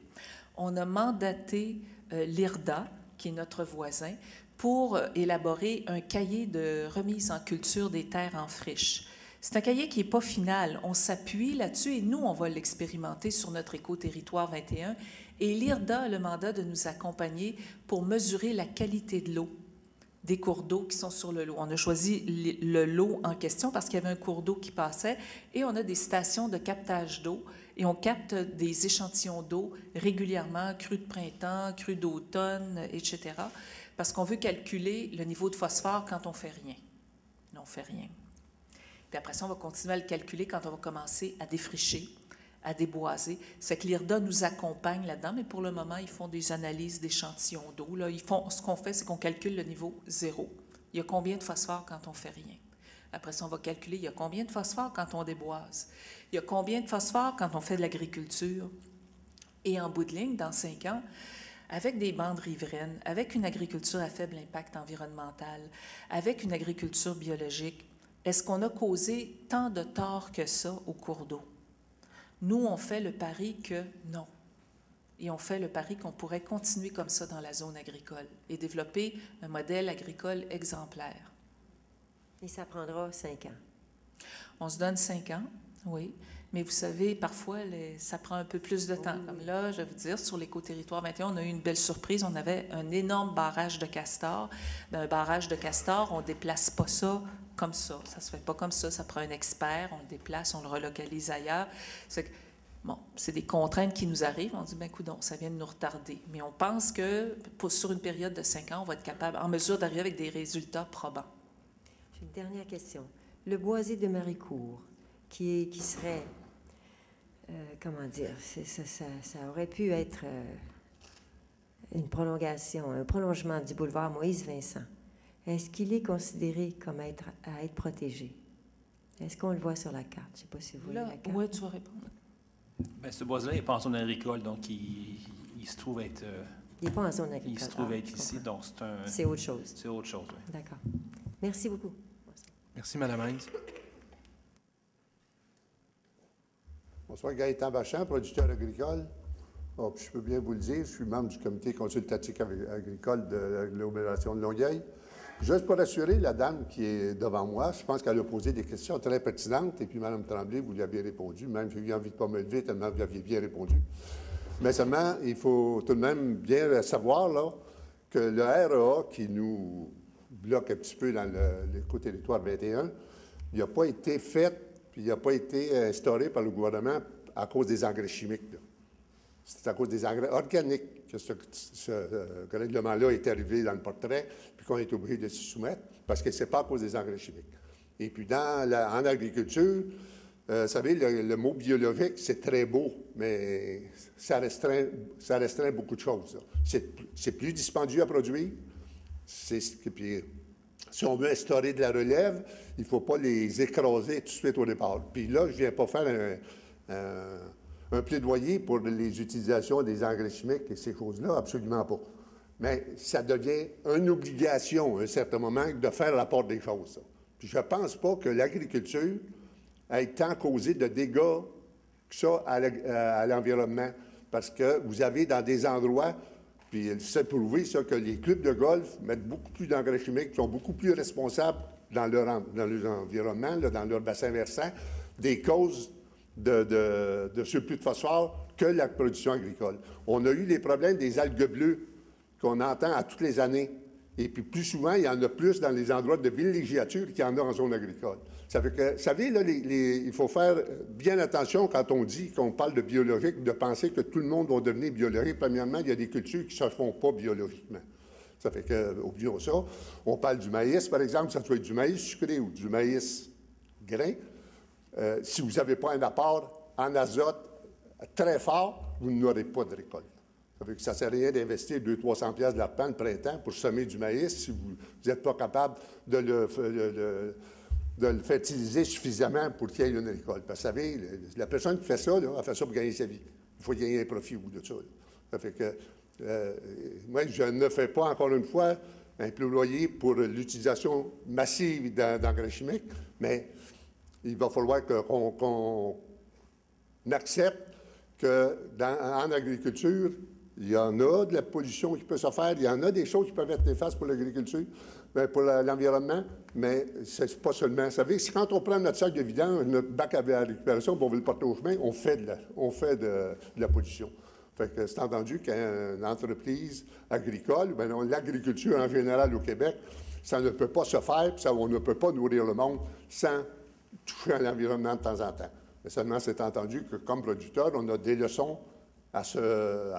On a mandaté l'IRDA, qui est notre voisin, pour élaborer un cahier de remise en culture des terres en friche. C'est un cahier qui n'est pas final. On s'appuie là-dessus et nous, on va l'expérimenter sur notre Éco-territoire 21. Et l'IRDA a le mandat de nous accompagner pour mesurer la qualité de l'eau des cours d'eau qui sont sur le lot. On a choisi le lot en question parce qu'il y avait un cours d'eau qui passait et on a des stations de captage d'eau et on capte des échantillons d'eau régulièrement, crues de printemps, crues d'automne, etc. parce qu'on veut calculer le niveau de phosphore quand on fait rien. On ne fait rien. Puis après ça, on va continuer à le calculer quand on va commencer à défricher, à déboiser. C'est que l'IRDA nous accompagne là-dedans, mais pour le moment, ils font des analyses d'échantillons d'eau. Ce qu'on fait, c'est qu'on calcule le niveau 0. Il y a combien de phosphore quand on fait rien? Après ça, on va calculer, il y a combien de phosphore quand on déboise? Il y a combien de phosphore quand on fait de l'agriculture? Et en bout de ligne, dans 5 ans, avec des bandes riveraines, avec une agriculture à faible impact environnemental, avec une agriculture biologique, est-ce qu'on a causé tant de tort que ça au cours d'eau? Nous, on fait le pari que non. Et on fait le pari qu'on pourrait continuer comme ça dans la zone agricole et développer un modèle agricole exemplaire. Et ça prendra 5 ans? On se donne 5 ans, oui. Mais vous savez, parfois, ça prend un peu plus de temps. Comme là, je vais vous dire, sur l'Éco-territoire 21, on a eu une belle surprise. On avait un énorme barrage de castors. Un barrage de castors, on ne déplace pas ça comme ça. Ça ne se fait pas comme ça. Ça prend un expert, on le déplace, on le relocalise ailleurs. C'est des contraintes qui nous arrivent. On dit, bien, coudonc, ça vient de nous retarder. Mais on pense que sur une période de 5 ans, on va être capable, en mesure d'arriver avec des résultats probants. J'ai une dernière question. Le boisé de Maricourt, qui serait... comment dire, ça aurait pu être une prolongation, un prolongement du boulevard Moïse-Vincent. Est-ce qu'il est considéré comme à être protégé? Est-ce qu'on le voit sur la carte? Je ne sais pas si vous voyez la carte. Oui, tu vas répondre. Bien, ce bois-là n'est pas en zone agricole, donc il se trouve être... il n'est pas en zone agricole. Il se trouve être ici, donc c'est un... C'est autre chose. C'est autre chose, oui. D'accord. Merci beaucoup. Merci, Mme Heinz. Bonsoir, Gaëtan Bachand, producteur agricole. Oh, je peux bien vous le dire, je suis membre du comité consultatif agricole de l'agglomération de Longueuil. Juste pour rassurer la dame qui est devant moi, je pense qu'elle a posé des questions très pertinentes, et puis Mme Tremblay, vous lui avez répondu, même j'ai eu envie de ne pas me lever tellement vous aviez bien répondu. Mais seulement, il faut tout de même bien savoir là, que le REA qui nous bloque un petit peu dans l'éco-territoire 21, il n'a pas été fait puis il n'a pas été instauré par le gouvernement à cause des engrais chimiques. C'est à cause des engrais organiques que ce règlement-là est arrivé dans le portrait, puis qu'on est obligé de s'y soumettre, parce que ce n'est pas à cause des engrais chimiques. Et puis, en agriculture, vous savez, le mot biologique, c'est très beau, mais ça restreint beaucoup de choses. C'est plus dispendieux à produire. Puis, si on veut instaurer de la relève, il ne faut pas les écraser tout de suite au départ. Puis là, je ne viens pas faire un plaidoyer pour les utilisations des engrais chimiques et ces choses-là, absolument pas. Mais ça devient une obligation, à un certain moment, de faire la part des choses. Puis je ne pense pas que l'agriculture ait tant causé de dégâts que ça à l'environnement. Parce que vous avez dans des endroits, puis c'est prouvé ça, que les clubs de golf mettent beaucoup plus d'engrais chimiques, qui sont beaucoup plus responsables dans leur environnement, là, dans leur bassin versant, des causes de surplus de phosphore que la production agricole. On a eu les problèmes des algues bleues qu'on entend à toutes les années. Et puis, plus souvent, il y en a plus dans les endroits de villégiature qu'il y en a en zone agricole. Ça fait que, vous savez, là, il faut faire bien attention quand on dit qu'on parle de biologique, de penser que tout le monde va devenir biologique. Premièrement, il y a des cultures qui ne se font pas biologiquement. Ça fait que, oublions ça. On parle du maïs, par exemple, ça soit du maïs sucré ou du maïs grain. Si vous n'avez pas un apport en azote très fort, vous n'aurez pas de récolte. Ça ne sert à rien d'investir 200-300 piastres de l'arpent le printemps pour semer du maïs si vous n'êtes pas capable de le fertiliser suffisamment pour qu'il y ait une récolte. Parce que vous savez, la personne qui fait ça, là, elle fait ça pour gagner sa vie. Il faut gagner un profit au bout de ça. Ça fait que moi, je ne fais pas, encore une fois, un plaidoyer pour l'utilisation massive d'engrais chimiques, mais il va falloir qu'on accepte qu'en agriculture, il y en a de la pollution qui peut se faire, il y en a des choses qui peuvent être néfastes pour l'agriculture, pour l'environnement, mais c'est pas seulement. Vous savez, quand on prend notre sac de vidange, notre bac à récupération, puis on veut le porter au chemin, on fait de la pollution. Fait que c'est entendu qu'une entreprise agricole, l'agriculture en général au Québec, ça ne peut pas se faire, puis on ne peut pas nourrir le monde sans toucher à l'environnement de temps en temps. Mais seulement, c'est entendu que comme producteur, on a des leçons à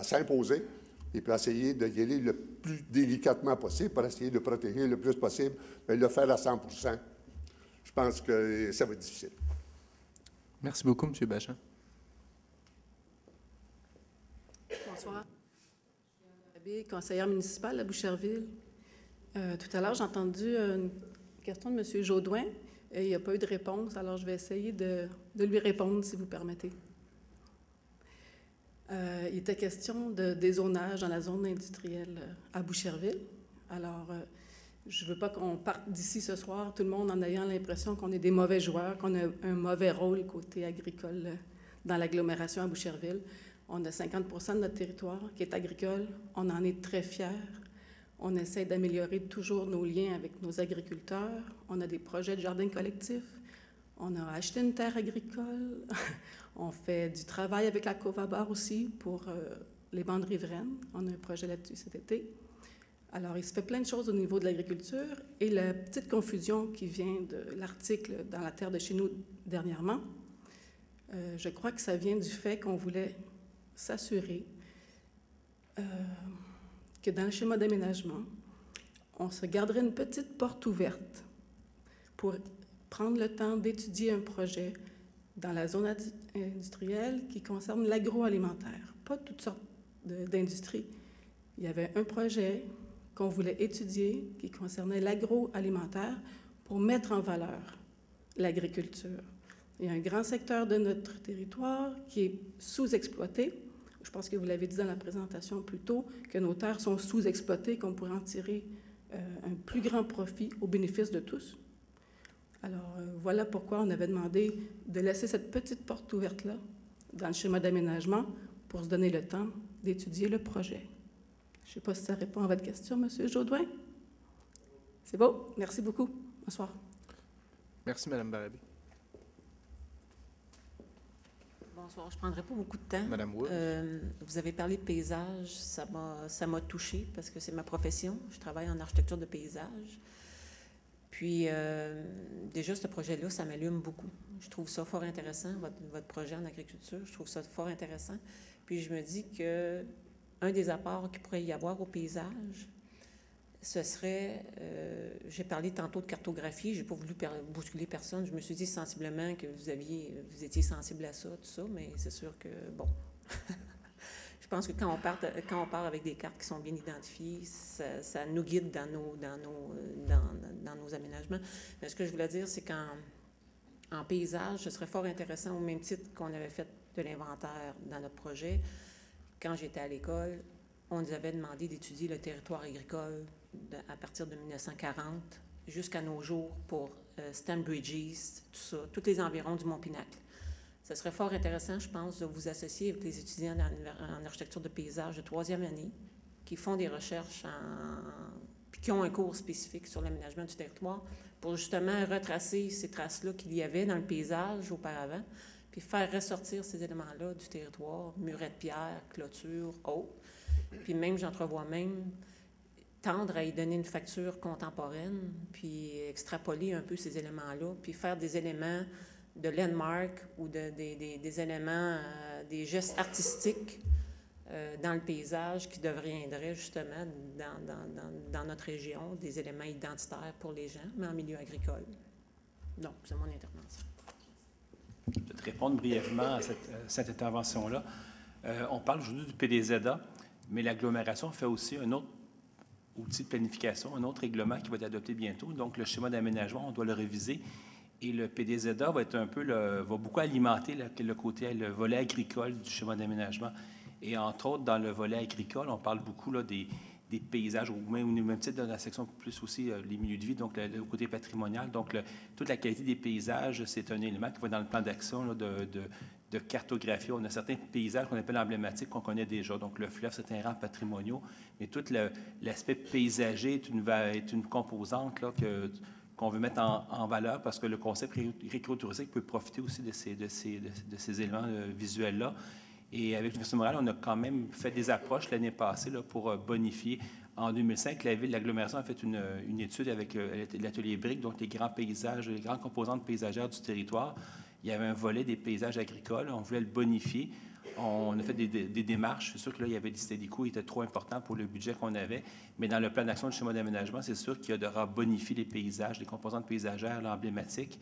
s'imposer et puis essayer de y aller le plus délicatement possible pour essayer de protéger le plus possible, mais le faire à 100 %. Je pense que ça va être difficile. Merci beaucoup, M. Bachan. Bonsoir. Conseillère municipale à Boucherville. Tout à l'heure, j'ai entendu une question de M. Jaudoin. Il n'y a pas eu de réponse, alors je vais essayer de lui répondre, si vous permettez. Il était question de dézonage dans la zone industrielle à Boucherville. Alors, je ne veux pas qu'on parte d'ici ce soir, tout le monde en ayant l'impression qu'on est des mauvais joueurs, qu'on a un mauvais rôle côté agricole dans l'agglomération à Boucherville. On a 50 % de notre territoire qui est agricole. On en est très fiers. On essaie d'améliorer toujours nos liens avec nos agriculteurs. On a des projets de jardin collectif. On a acheté une terre agricole. On fait du travail avec la Covabar aussi pour les bandes riveraines. On a un projet là-dessus cet été. Alors, il se fait plein de choses au niveau de l'agriculture. Et la petite confusion qui vient de l'article dans la terre de chez nous dernièrement, je crois que ça vient du fait qu'on voulait s'assurer que dans le schéma d'aménagement, on se garderait une petite porte ouverte pour prendre le temps d'étudier un projet dans la zone industrielle qui concerne l'agroalimentaire, pas toutes sortes d'industries. Il y avait un projet qu'on voulait étudier qui concernait l'agroalimentaire pour mettre en valeur l'agriculture. Il y a un grand secteur de notre territoire qui est sous-exploité. Je pense que vous l'avez dit dans la présentation plus tôt, que nos terres sont sous-exploitées, qu'on pourrait en tirer un plus grand profit au bénéfice de tous. Alors, voilà pourquoi on avait demandé de laisser cette petite porte ouverte-là dans le schéma d'aménagement pour se donner le temps d'étudier le projet. Je ne sais pas si ça répond à votre question, M. Jaudoin. C'est beau? Merci beaucoup. Bonsoir. Merci, Mme Barabé. Bonsoir. Je ne prendrai pas beaucoup de temps. Madame Wood. Vous avez parlé de paysage. Ça m'a touchée parce que c'est ma profession. Je travaille en architecture de paysage. Puis, déjà, ce projet-là, ça m'allume beaucoup. Je trouve ça fort intéressant, votre projet en agriculture. Je trouve ça fort intéressant. Puis, je me dis qu'un des apports qu'il pourrait y avoir au paysage, ce serait, j'ai parlé tantôt de cartographie, je n'ai pas voulu bousculer personne, je me suis dit sensiblement que vous étiez sensible à ça, tout ça, mais c'est sûr que, bon, je pense que quand on part avec des cartes qui sont bien identifiées, ça nous guide dans nos aménagements. Mais ce que je voulais dire, c'est qu'en paysage, ce serait fort intéressant, au même titre qu'on avait fait de l'inventaire dans notre projet. Quand j'étais à l'école, on nous avait demandé d'étudier le territoire agricole à partir de 1940 jusqu'à nos jours pour Stanbridges, tout ça, tous les environs du Mont-Pinacle. Ce serait fort intéressant, je pense, de vous associer avec les étudiants en architecture de paysage de 3e année qui font des recherches puis qui ont un cours spécifique sur l'aménagement du territoire pour justement retracer ces traces-là qu'il y avait dans le paysage auparavant, puis faire ressortir ces éléments-là du territoire, murets de pierre, clôture, autres. Puis même, j'entrevois même tendre à y donner une facture contemporaine, puis extrapoler un peu ces éléments-là, puis faire des éléments de landmark ou des éléments, des gestes artistiques dans le paysage qui deviendraient justement dans notre région des éléments identitaires pour les gens, mais en milieu agricole. Donc, c'est mon intervention. Je vais te répondre brièvement à cette intervention-là. On parle aujourd'hui du PDZA, mais l'agglomération fait aussi un autre outil de planification, un autre règlement qui va être adopté bientôt. Donc, le schéma d'aménagement, on doit le réviser. Et le PDZA va être un peu va beaucoup alimenter le volet agricole du schéma d'aménagement. Et entre autres, dans le volet agricole, on parle beaucoup là, des paysages, au même titre dans la section plus aussi les milieux de vie, donc le côté patrimonial. Donc, toute la qualité des paysages, c'est un élément qui va dans le plan d'action de cartographie. On a certains paysages qu'on appelle emblématiques, qu'on connaît déjà. Donc, le fleuve, c'est un rang patrimoniaux. Mais tout l'aspect paysager est une composante là, qu'on veut mettre en valeur parce que le concept récréotouristique peut profiter aussi de ces éléments visuels-là. Et avec l'Université de Montréal, on a quand même fait des approches l'année passée là, pour bonifier. En 2005, l'agglomération a fait une étude avec l'atelier BRIC, donc les grands paysages, les grandes composantes paysagères du territoire. Il y avait un volet des paysages agricoles. On voulait le bonifier. On a fait des démarches. C'est sûr que là, c'était des coûts qui étaient trop importants pour le budget qu'on avait. Mais dans le plan d'action du schéma d'aménagement, c'est sûr qu'il y aura bonifier les paysages, les composantes paysagères là, emblématiques.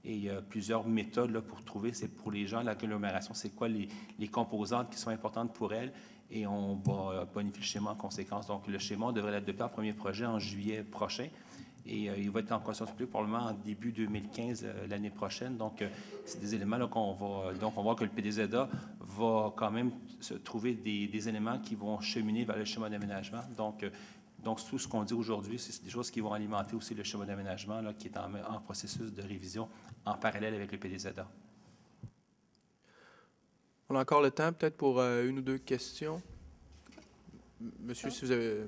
Et il y a plusieurs méthodes là, pour trouver, c'est pour les gens, l'agglomération, c'est quoi les composantes qui sont importantes pour elles. Et on va bonifier le schéma en conséquence. Donc, le schéma, on devrait l'adopter en premier projet en juillet prochain. Et il va être en construction publique probablement en début 2015, l'année prochaine. Donc, c'est des éléments là, qu'on va... Donc, on voit que le PDZA va quand même se trouver des éléments qui vont cheminer vers le schéma d'aménagement. Donc, tout ce qu'on dit aujourd'hui, c'est des choses qui vont alimenter aussi le schéma d'aménagement là, qui est en processus de révision en parallèle avec le PDZA. On a encore le temps peut-être pour une ou deux questions. Monsieur, si vous avez...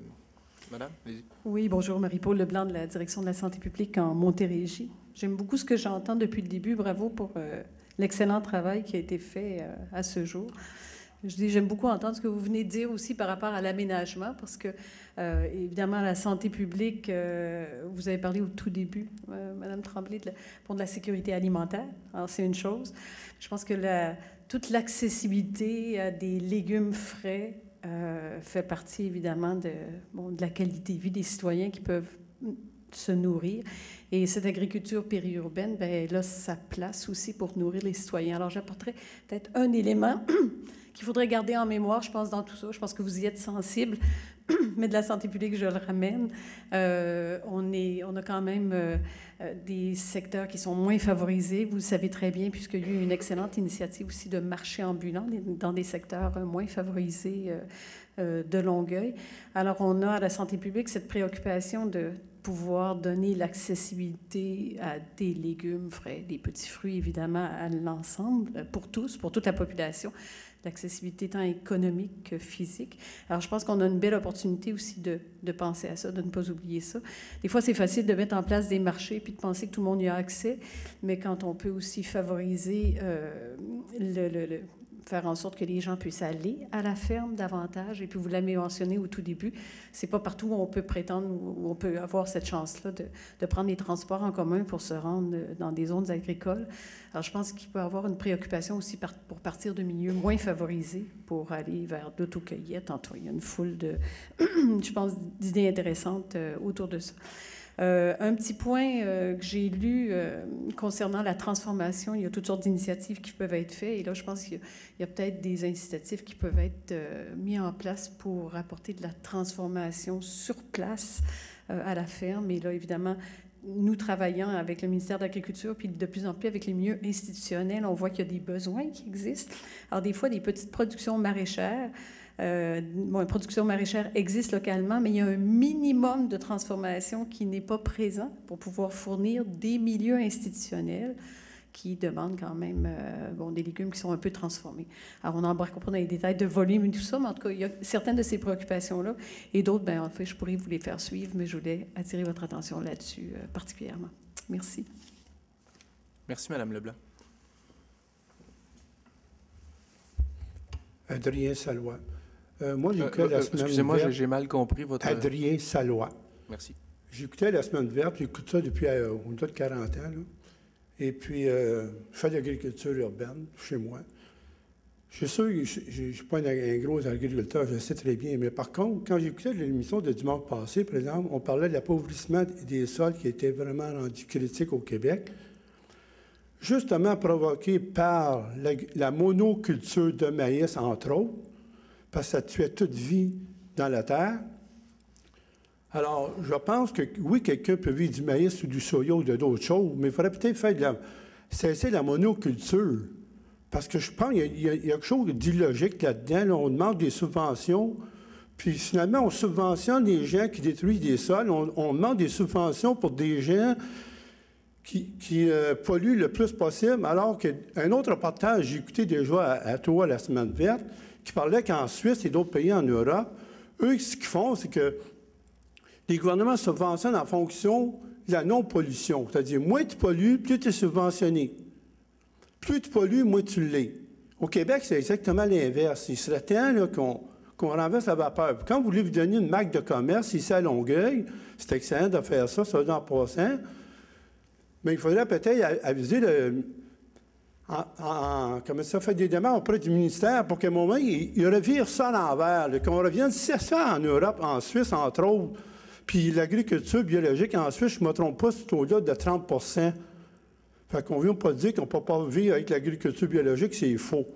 Madame, allez-y. Oui, bonjour, Marie-Paul Leblanc de la Direction de la santé publique en Montérégie. J'aime beaucoup ce que j'entends depuis le début. Bravo pour l'excellent travail qui a été fait à ce jour. Je dis, j'aime beaucoup entendre ce que vous venez de dire aussi par rapport à l'aménagement, parce que, évidemment, la santé publique, vous avez parlé au tout début, Madame Tremblay, pour de la sécurité alimentaire. Alors, c'est une chose. Je pense que toute l'accessibilité à des légumes frais fait partie, évidemment, de la qualité de vie des citoyens qui peuvent se nourrir. Et cette agriculture périurbaine, bien là, ça place aussi pour nourrir les citoyens. Alors, j'apporterai peut-être un élément qu'il faudrait garder en mémoire, je pense, dans tout ça. Je pense que vous y êtes sensible, mais de la santé publique, je le ramène. On a quand même des secteurs qui sont moins favorisés. Vous le savez très bien, puisqu'il y a eu une excellente initiative aussi de marché ambulant dans des secteurs moins favorisés de Longueuil. Alors, on a à la santé publique cette préoccupation de pouvoir donner l'accessibilité à des légumes frais, des petits fruits, évidemment, à l'ensemble, pour tous, pour toute la population. L'accessibilité tant économique que physique. Alors, je pense qu'on a une belle opportunité aussi de penser à ça, de ne pas oublier ça. Des fois, c'est facile de mettre en place des marchés puis de penser que tout le monde y a accès, mais quand on peut aussi favoriser faire en sorte que les gens puissent aller à la ferme davantage. Et puis, vous l'avez mentionné au tout début, c'est pas partout où on peut prétendre, où on peut avoir cette chance-là de prendre les transports en commun pour se rendre dans des zones agricoles. Alors, je pense qu'il peut y avoir une préoccupation aussi pour partir de milieux moins favorisés pour aller vers l'autocueillette. Il y a une foule de, je pense, d'idées intéressantes autour de ça. Un petit point que j'ai lu concernant la transformation, il y a toutes sortes d'initiatives qui peuvent être faites. Et là, je pense qu'il y a peut-être des incitatifs qui peuvent être mis en place pour apporter de la transformation sur place à la ferme. Et là, évidemment, nous travaillons avec le ministère de l'Agriculture, puis de plus en plus avec les milieux institutionnels, on voit qu'il y a des besoins qui existent. Alors, des fois, des petites productions maraîchères, une production maraîchère existe localement, mais il y a un minimum de transformation qui n'est pas présent pour pouvoir fournir des milieux institutionnels qui demandent quand même des légumes qui sont un peu transformés. Alors, on n'embarque pas dans les détails de volume et tout ça, mais en tout cas, il y a certaines de ces préoccupations-là, et d'autres, en fait, je pourrais vous les faire suivre, mais je voulais attirer votre attention là-dessus particulièrement. Merci. Merci, Mme Leblanc. Adrien Salois. Moi, j'écoutais la semaine excusez-moi, j'ai mal compris votre... Adrien Salois. Merci. J'écoutais la semaine verte, j'écoute ça depuis au-delà de 40 ans. Là. Et puis, je fais de l'agriculture urbaine chez moi. Je suis sûr que je ne suis pas un gros agriculteur, je le sais très bien. Mais par contre, quand j'écoutais l'émission de dimanche passé, par exemple, on parlait de l'appauvrissement des sols qui était vraiment rendu critique au Québec, justement provoqué par la monoculture de maïs, entre autres, parce que ça tuait toute vie dans la terre. Alors, je pense que, oui, quelqu'un peut vivre du maïs ou du soya ou de d'autres choses, mais il faudrait peut-être cesser la monoculture. Parce que je pense qu'il y a quelque chose d'illogique là-dedans. Là, on demande des subventions, puis finalement, on subventionne les gens qui détruisent des sols. On demande des subventions pour des gens qui polluent le plus possible, alors qu'un autre reportage, j'ai écouté déjà à toi la semaine verte, qui parlait qu'en Suisse et d'autres pays en Europe, eux, ce qu'ils font, c'est que les gouvernements subventionnent en fonction de la non-pollution. C'est-à-dire, moins tu pollues, plus tu es subventionné. Plus tu pollues, moins tu l'es. Au Québec, c'est exactement l'inverse. Il serait temps qu'on renverse la vapeur. Puis quand vous voulez vous donner une marque de commerce ici à Longueuil, c'est excellent de faire ça, ça en passant, mais il faudrait peut-être aviser comment ça fait des démarches auprès du ministère pour qu'à un moment, il revire ça à l'envers, qu'on revienne, c'est ça en Europe, en Suisse, entre autres. Puis l'agriculture biologique en Suisse, je ne me trompe pas, c'est au-delà de 30 %. Fait qu'on ne vient pas dire qu'on ne peut pas vivre avec l'agriculture biologique, c'est faux.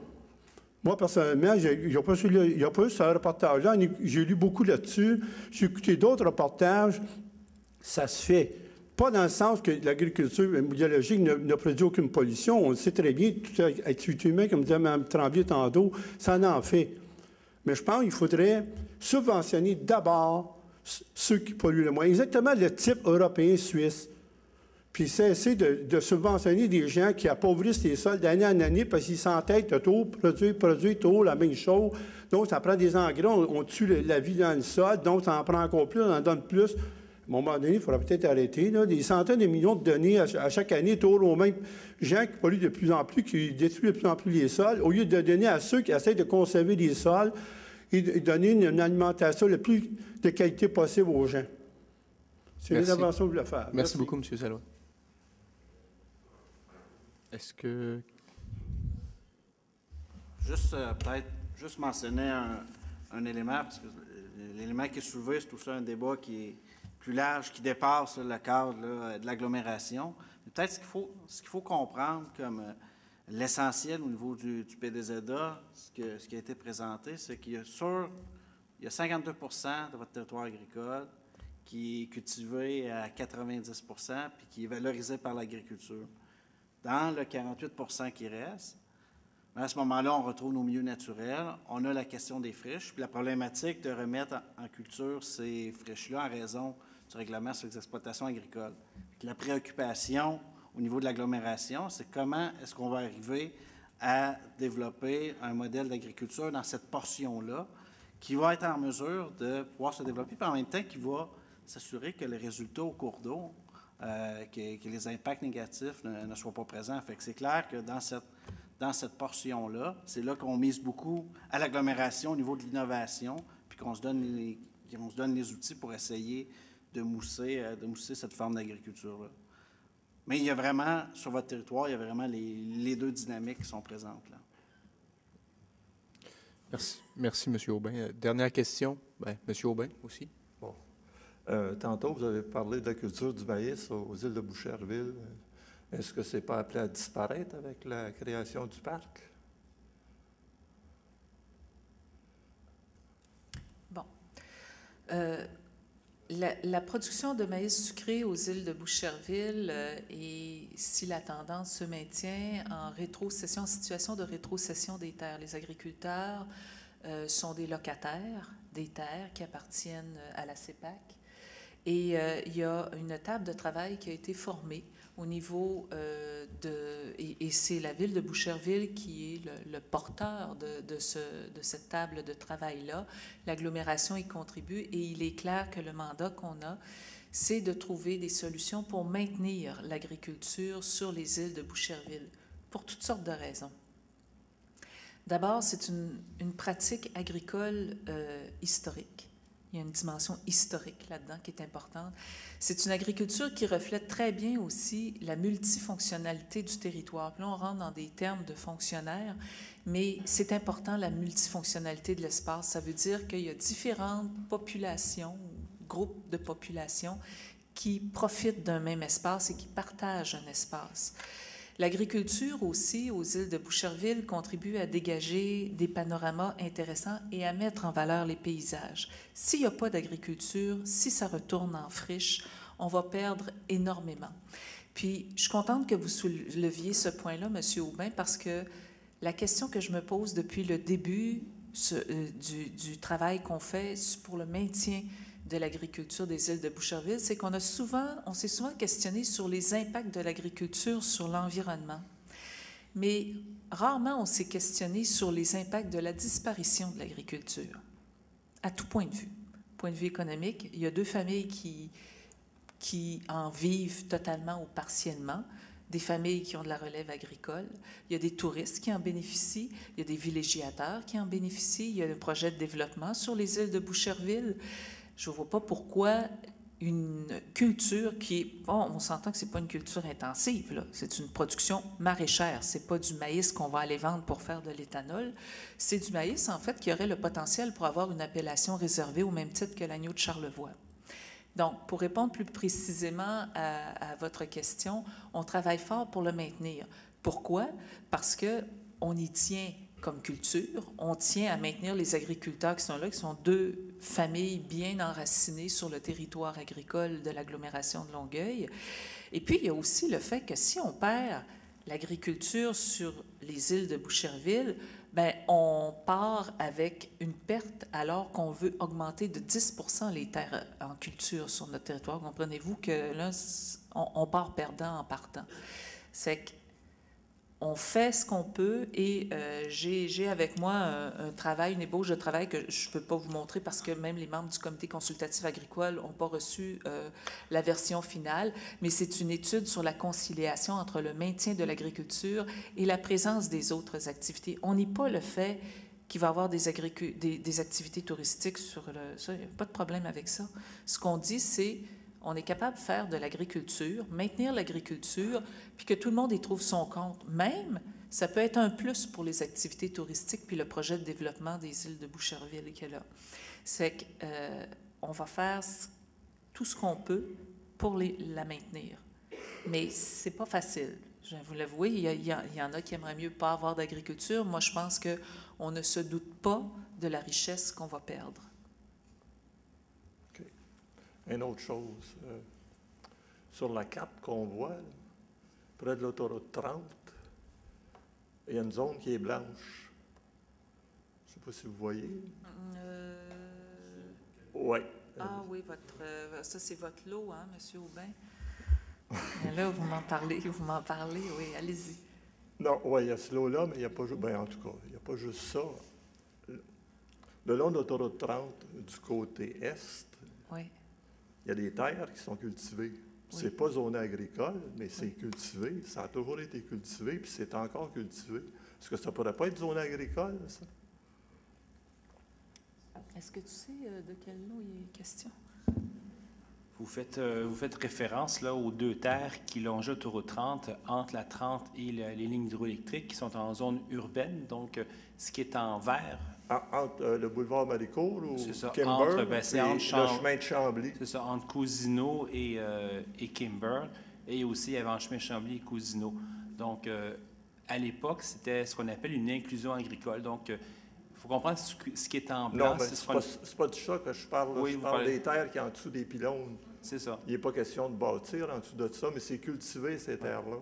Moi, personnellement, il n'y a pas eu ce reportage-là. J'ai lu beaucoup là-dessus. J'ai écouté d'autres reportages. Ça se fait. Pas dans le sens que l'agriculture biologique ne produit aucune pollution. On le sait très bien, tout activité humaine, comme disait Mme Tremblay tantôt, ça en fait. Mais je pense qu'il faudrait subventionner d'abord ceux qui polluent le moins. Exactement le type européen-suisse. Puis cesser de subventionner des gens qui appauvrissent les sols d'année en année parce qu'ils s'entêtent de tout, produire toujours la même chose. Donc, ça prend des engrais, on tue la vie dans le sol, donc ça en prend encore plus, on en donne plus. À un moment donné, il faudra peut-être arrêter. Là, des centaines de millions de données à chaque année, toujours aux mêmes gens qui polluent de plus en plus, qui détruisent de plus en plus les sols, au lieu de donner à ceux qui essaient de conserver les sols et de donner une alimentation le plus de qualité possible aux gens. C'est l'intervention que je voulais faire. Merci beaucoup, M. Salois. Est-ce que... Juste mentionner un élément, parce que l'élément qui est soulevé, c'est tout ça un débat qui est plus large, qui dépasse le cadre de l'agglomération. Peut-être ce qu'il faut comprendre comme l'essentiel au niveau du PDZA, ce qui a été présenté, c'est qu'il y a 52 % de votre territoire agricole qui est cultivé à 90 % puis qui est valorisé par l'agriculture. Dans le 48 % qui reste, à ce moment-là, on retrouve nos milieux naturels. On a la question des friches, puis la problématique de remettre en culture ces friches-là en raison du règlement sur les exploitations agricoles. Puis la préoccupation au niveau de l'agglomération, c'est comment est-ce qu'on va arriver à développer un modèle d'agriculture dans cette portion-là qui va être en mesure de pouvoir se développer, puis en même temps qui va s'assurer que les résultats au cours d'eau, que les impacts négatifs ne soient pas présents. Fait que c'est clair que dans dans cette portion-là. C'est là qu'on mise beaucoup à l'agglomération au niveau de l'innovation, puis qu'on se donne les outils pour essayer de mousser cette forme d'agriculture-là. Mais il y a vraiment, sur votre territoire, il y a vraiment les deux dynamiques qui sont présentes là. Merci M. Aubin. Dernière question, M. Aubin aussi. Bon. Tantôt, vous avez parlé de la culture du maïs aux îles de Boucherville. Est-ce que ce n'est pas appelé à disparaître avec la création du parc? Bon. La production de maïs sucré aux îles de Boucherville, et si la tendance se maintient, en situation de rétrocession des terres. Les agriculteurs sont des locataires des terres qui appartiennent à la CEPAC. Et il y a une table de travail qui a été formée au niveau et c'est la ville de Boucherville qui est le porteur de cette table de travail-là. L'agglomération y contribue et il est clair que le mandat qu'on a, c'est de trouver des solutions pour maintenir l'agriculture sur les îles de Boucherville, pour toutes sortes de raisons. D'abord, c'est une pratique agricole historique. Il y a une dimension historique là-dedans qui est importante. C'est une agriculture qui reflète très bien aussi la multifonctionnalité du territoire. Puis là, on rentre dans des termes de fonctionnaires, mais c'est important la multifonctionnalité de l'espace. Ça veut dire qu'il y a différentes populations, groupes de populations qui profitent d'un même espace et qui partagent un espace. L'agriculture aussi, aux îles de Boucherville, contribue à dégager des panoramas intéressants et à mettre en valeur les paysages. S'il n'y a pas d'agriculture, si ça retourne en friche, on va perdre énormément. Puis, je suis contente que vous souleviez ce point-là, M. Aubin, parce que la question que je me pose depuis le début du travail qu'on fait pour le maintien de l'agriculture des îles de Boucherville, c'est qu'on s'est souvent questionné sur les impacts de l'agriculture sur l'environnement. Mais rarement on s'est questionné sur les impacts de la disparition de l'agriculture, à tout point de vue. Point de vue économique, il y a 2 familles qui en vivent totalement ou partiellement, des familles qui ont de la relève agricole, il y a des touristes qui en bénéficient, il y a des villégiateurs qui en bénéficient, il y a un projet de développement sur les îles de Boucherville. Je ne vois pas pourquoi une culture qui est... Bon, on s'entend que ce n'est pas une culture intensive, là. C'est une production maraîchère. Ce n'est pas du maïs qu'on va aller vendre pour faire de l'éthanol. C'est du maïs, en fait, qui aurait le potentiel pour avoir une appellation réservée au même titre que l'agneau de Charlevoix. Donc, pour répondre plus précisément à votre question, on travaille fort pour le maintenir. Pourquoi? Parce qu'on y tient comme culture, on tient à maintenir les agriculteurs qui sont là, qui sont 2 familles bien enracinées sur le territoire agricole de l'agglomération de Longueuil. Et puis, il y a aussi le fait que si on perd l'agriculture sur les îles de Boucherville, bien, on part avec une perte alors qu'on veut augmenter de 10 % les terres en culture sur notre territoire. Comprenez-vous que là, on part perdant en partant. C'est qu'on fait ce qu'on peut et j'ai avec moi un travail, une ébauche de travail que je ne peux pas vous montrer parce que même les membres du comité consultatif agricole n'ont pas reçu la version finale, mais c'est une étude sur la conciliation entre le maintien de l'agriculture et la présence des autres activités. On nie pas le fait qu'il va y avoir des activités touristiques sur ça, il n'y a pas de problème avec ça. Ce qu'on dit, c'est on est capable de faire de l'agriculture, maintenir l'agriculture, puis que tout le monde y trouve son compte. Même, ça peut être un plus pour les activités touristiques puis le projet de développement des îles de Boucherville qui est là. C'est qu'on va faire tout ce qu'on peut pour la maintenir. Mais c'est pas facile. Je vais vous l'avouer, il y en a qui aimeraient mieux pas avoir d'agriculture. Moi, je pense qu'on ne se doute pas de la richesse qu'on va perdre. Une autre chose, sur la carte qu'on voit, là, près de l'autoroute 30, il y a une zone qui est blanche. Je ne sais pas si vous voyez. Oui. Ah oui, ça c'est votre lot, hein, M. Aubin? Là, vous m'en parlez, oui, allez-y. Non, oui, il y a ce lot-là, mais il n'y a pas juste... Bien, en tout cas, il n'y a pas juste ça. Le long de l'autoroute 30, du côté est, oui. Il y a des terres qui sont cultivées. Oui. Ce n'est pas zoné agricole, mais c'est cultivé. Ça a toujours été cultivé, puis c'est encore cultivé. Est-ce que ça ne pourrait pas être zone agricole, ça? Est-ce que tu sais de quel lot il est question? Vous faites référence là, aux 2 terres qui longent l'autoroute 30 entre la 30 et les lignes hydroélectriques qui sont en zone urbaine. Donc, ce qui est en vert. Entre le boulevard Maricourt ou c'est ça, Kimber entre, et le chemin de Chambly. C'est ça, entre Cousineau et Kimber. Et aussi, il y avait un chemin de Chambly et Cousineau. Donc, à l'époque, c'était ce qu'on appelle une inclusion agricole. Donc, il faut comprendre ce qui est en blanc. Non, c'est pas de ça que je parle. Oui, je parle des terres qui sont en dessous des pylônes. C'est ça. Il n'est pas question de bâtir en dessous de ça, mais c'est cultiver ces terres-là.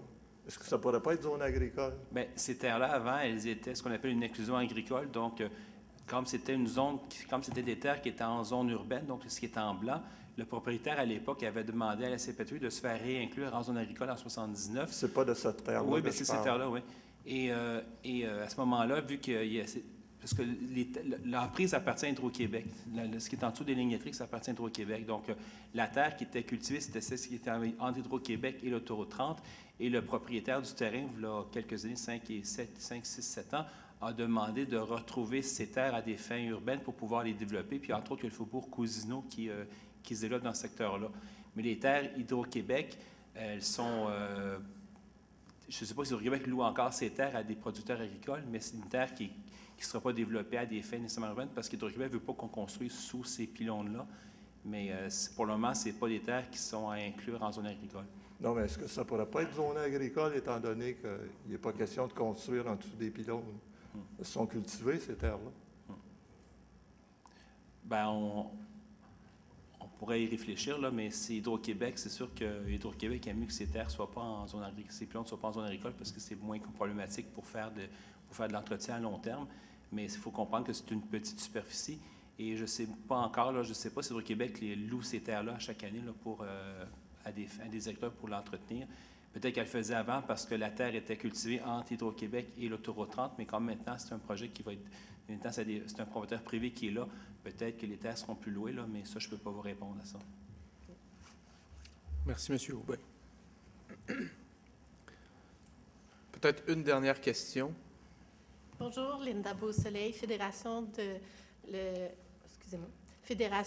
Est-ce que ça ne pourrait pas être zone agricole? Bien, ces terres-là, avant, elles étaient ce qu'on appelle une inclusion agricole. Donc, comme c'était une zone, comme c'était des terres qui étaient en zone urbaine, donc ce qui était en blanc, le propriétaire, à l'époque, avait demandé à la CPTU de se faire réinclure en zone agricole en 79. C'est pas de cette terre-là. Oui, mais c'est cette terre-là, oui. Et à ce moment-là, vu qu'il y a... Parce que l'emprise appartient à Hydro-Québec. Ce qui est en dessous des lignes électriques, ça appartient à Hydro-Québec. Donc, la terre qui était cultivée, c'était celle qui était entre Hydro-Québec et l'autoroute 30. Et le propriétaire du terrain, il y a quelques années, 5, 6, 7 ans, a demandé de retrouver ces terres à des fins urbaines pour pouvoir les développer. Puis, entre autres, il y a le faubourg Cousineau qui se développe dans ce secteur-là. Mais les terres Hydro-Québec, elles sont... je ne sais pas si Hydro-Québec loue encore ces terres à des producteurs agricoles, mais c'est une terre qui ne sera pas développée à des fins nécessairement urbaines parce qu'Hydro-Québec ne veut pas qu'on construise sous ces pylônes-là. Mais pour le moment, ce n'est pas des terres qui sont à inclure en zone agricole. Non, mais est-ce que ça ne pourrait pas être zone agricole étant donné qu'il n'est pas question de construire en dessous des pylônes? Elles sont cultivées, ces terres-là? Bien, on pourrait y réfléchir, là, mais c'est Hydro-Québec. C'est sûr que Hydro-Québec a mieux que ces terres soient pas en zone agricole, ces pylônes ne soient pas en zone agricole parce que c'est moins problématique pour faire de l'entretien à long terme. Mais il faut comprendre que c'est une petite superficie. Et je ne sais pas encore, là, je ne sais pas si Hydro-Québec loue ces terres-là chaque année là, à des agriculteurs pour l'entretenir. Peut-être qu'elle le faisait avant parce que la terre était cultivée entre Hydro-Québec et l'autoroute 30, mais comme maintenant, c'est un projet qui va être... Maintenant, c'est un propriétaire privé qui est là. Peut-être que les terres seront plus louées, là, mais ça, je ne peux pas vous répondre à ça. Merci, M. Aubin. Peut-être une dernière question. Bonjour, Linda Beausoleil, Fédération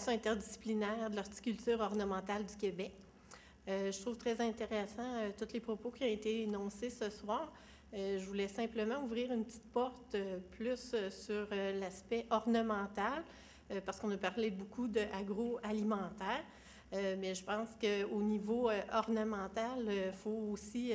interdisciplinaire de l'horticulture ornementale du Québec. Je trouve très intéressant tous les propos qui ont été énoncés ce soir. Je voulais simplement ouvrir une petite porte plus sur l'aspect ornemental, parce qu'on a parlé beaucoup d'agroalimentaire, mais je pense qu'au niveau ornemental, il faut aussi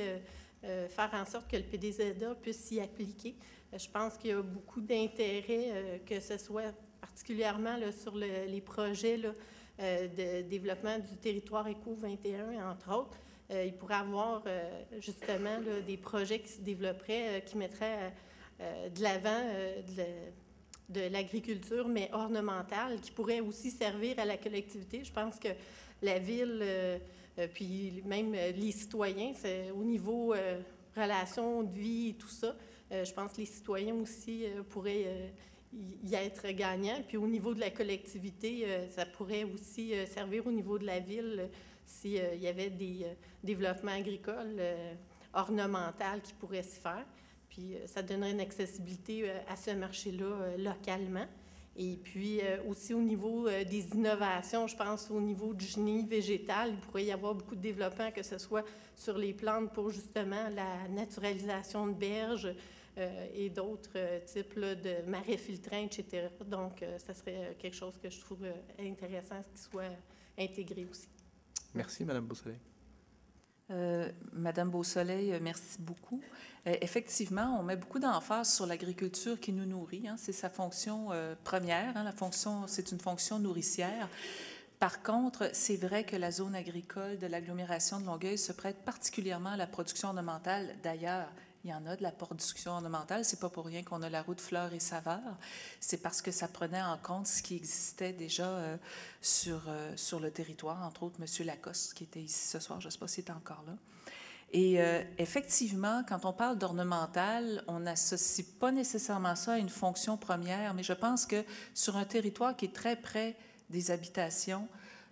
faire en sorte que le PDZA puisse s'y appliquer. Je pense qu'il y a beaucoup d'intérêt, que ce soit particulièrement là, sur les projets là, de développement du territoire Éco 21, entre autres. Il pourrait y avoir justement là, des projets qui se développeraient, qui mettraient de l'avant de l'agriculture, mais ornementale, qui pourrait aussi servir à la collectivité. Je pense que la ville, puis même les citoyens, c'est au niveau relations de vie et tout ça, je pense que les citoyens aussi pourraient y être gagnants. Puis au niveau de la collectivité, ça pourrait aussi servir au niveau de la ville s'il y avait des développements agricoles ornementaux qui pourraient se faire. Puis ça donnerait une accessibilité à ce marché-là localement. Et puis aussi au niveau des innovations, je pense au niveau du génie végétal, il pourrait y avoir beaucoup de développement, que ce soit sur les plantes pour justement la naturalisation de berges et d'autres types là, de marais filtrants, etc. Donc, ça serait quelque chose que je trouve intéressant qui soit intégré aussi. Merci, Mme Beausoleil. Madame Beausoleil, merci beaucoup. Effectivement, on met beaucoup d'emphase sur l'agriculture qui nous nourrit. Hein, c'est sa fonction première. Hein, c'est une fonction nourricière. Par contre, c'est vrai que la zone agricole de l'agglomération de Longueuil se prête particulièrement à la production ornementale. D'ailleurs, il y en a de la production ornementale. C'est pas pour rien qu'on a la route Fleurs et Saveurs. C'est parce que ça prenait en compte ce qui existait déjà sur le territoire, entre autres M. Lacoste, qui était ici ce soir. Je ne sais pas s'il est encore là. Et effectivement, quand on parle d'ornemental, on n'associe pas nécessairement ça à une fonction première, mais je pense que sur un territoire qui est très près des habitations,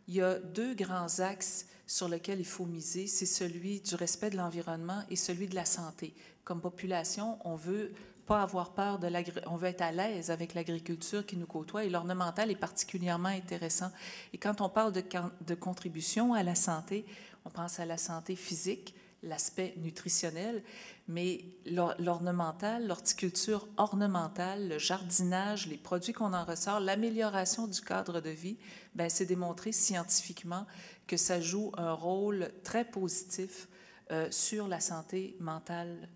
il y a deux grands axes sur lesquels il faut miser. C'est celui du respect de l'environnement et celui de la santé. Comme population, on veut pas avoir peur de on veut être à l'aise avec l'agriculture qui nous côtoie et l'ornemental est particulièrement intéressant. Et quand on parle de contribution à la santé, on pense à la santé physique, l'aspect nutritionnel, mais l'ornemental, l'horticulture ornementale, le jardinage, les produits qu'on en ressort, l'amélioration du cadre de vie, bien, c'est démontré scientifiquement que ça joue un rôle très positif sur la santé mentale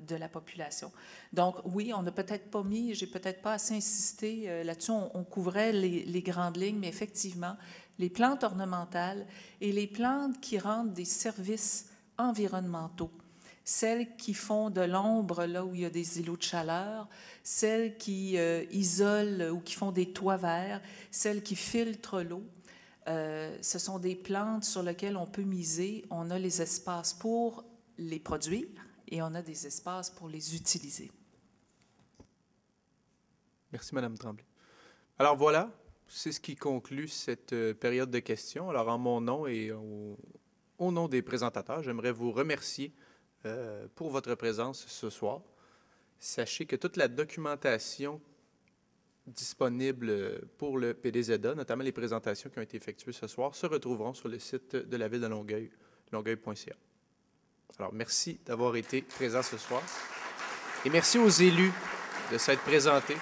de la population. Donc, oui, on n'a peut-être pas mis, j'ai peut-être pas assez insisté là-dessus, on couvrait les grandes lignes, mais effectivement, les plantes ornementales et les plantes qui rendent des services environnementaux, celles qui font de l'ombre là où il y a des îlots de chaleur, celles qui isolent ou qui font des toits verts, celles qui filtrent l'eau. Ce sont des plantes sur lesquelles on peut miser. On a les espaces pour les produire et on a des espaces pour les utiliser. Merci, Mme Tremblay. Alors voilà, c'est ce qui conclut cette période de questions. Alors en mon nom et au nom des présentateurs, j'aimerais vous remercier pour votre présence ce soir. Sachez que toute la documentation disponibles pour le PDZA, notamment les présentations qui ont été effectuées ce soir, se retrouveront sur le site de la Ville de Longueuil, longueuil.ca. Alors, merci d'avoir été présents ce soir et merci aux élus de s'être présentés.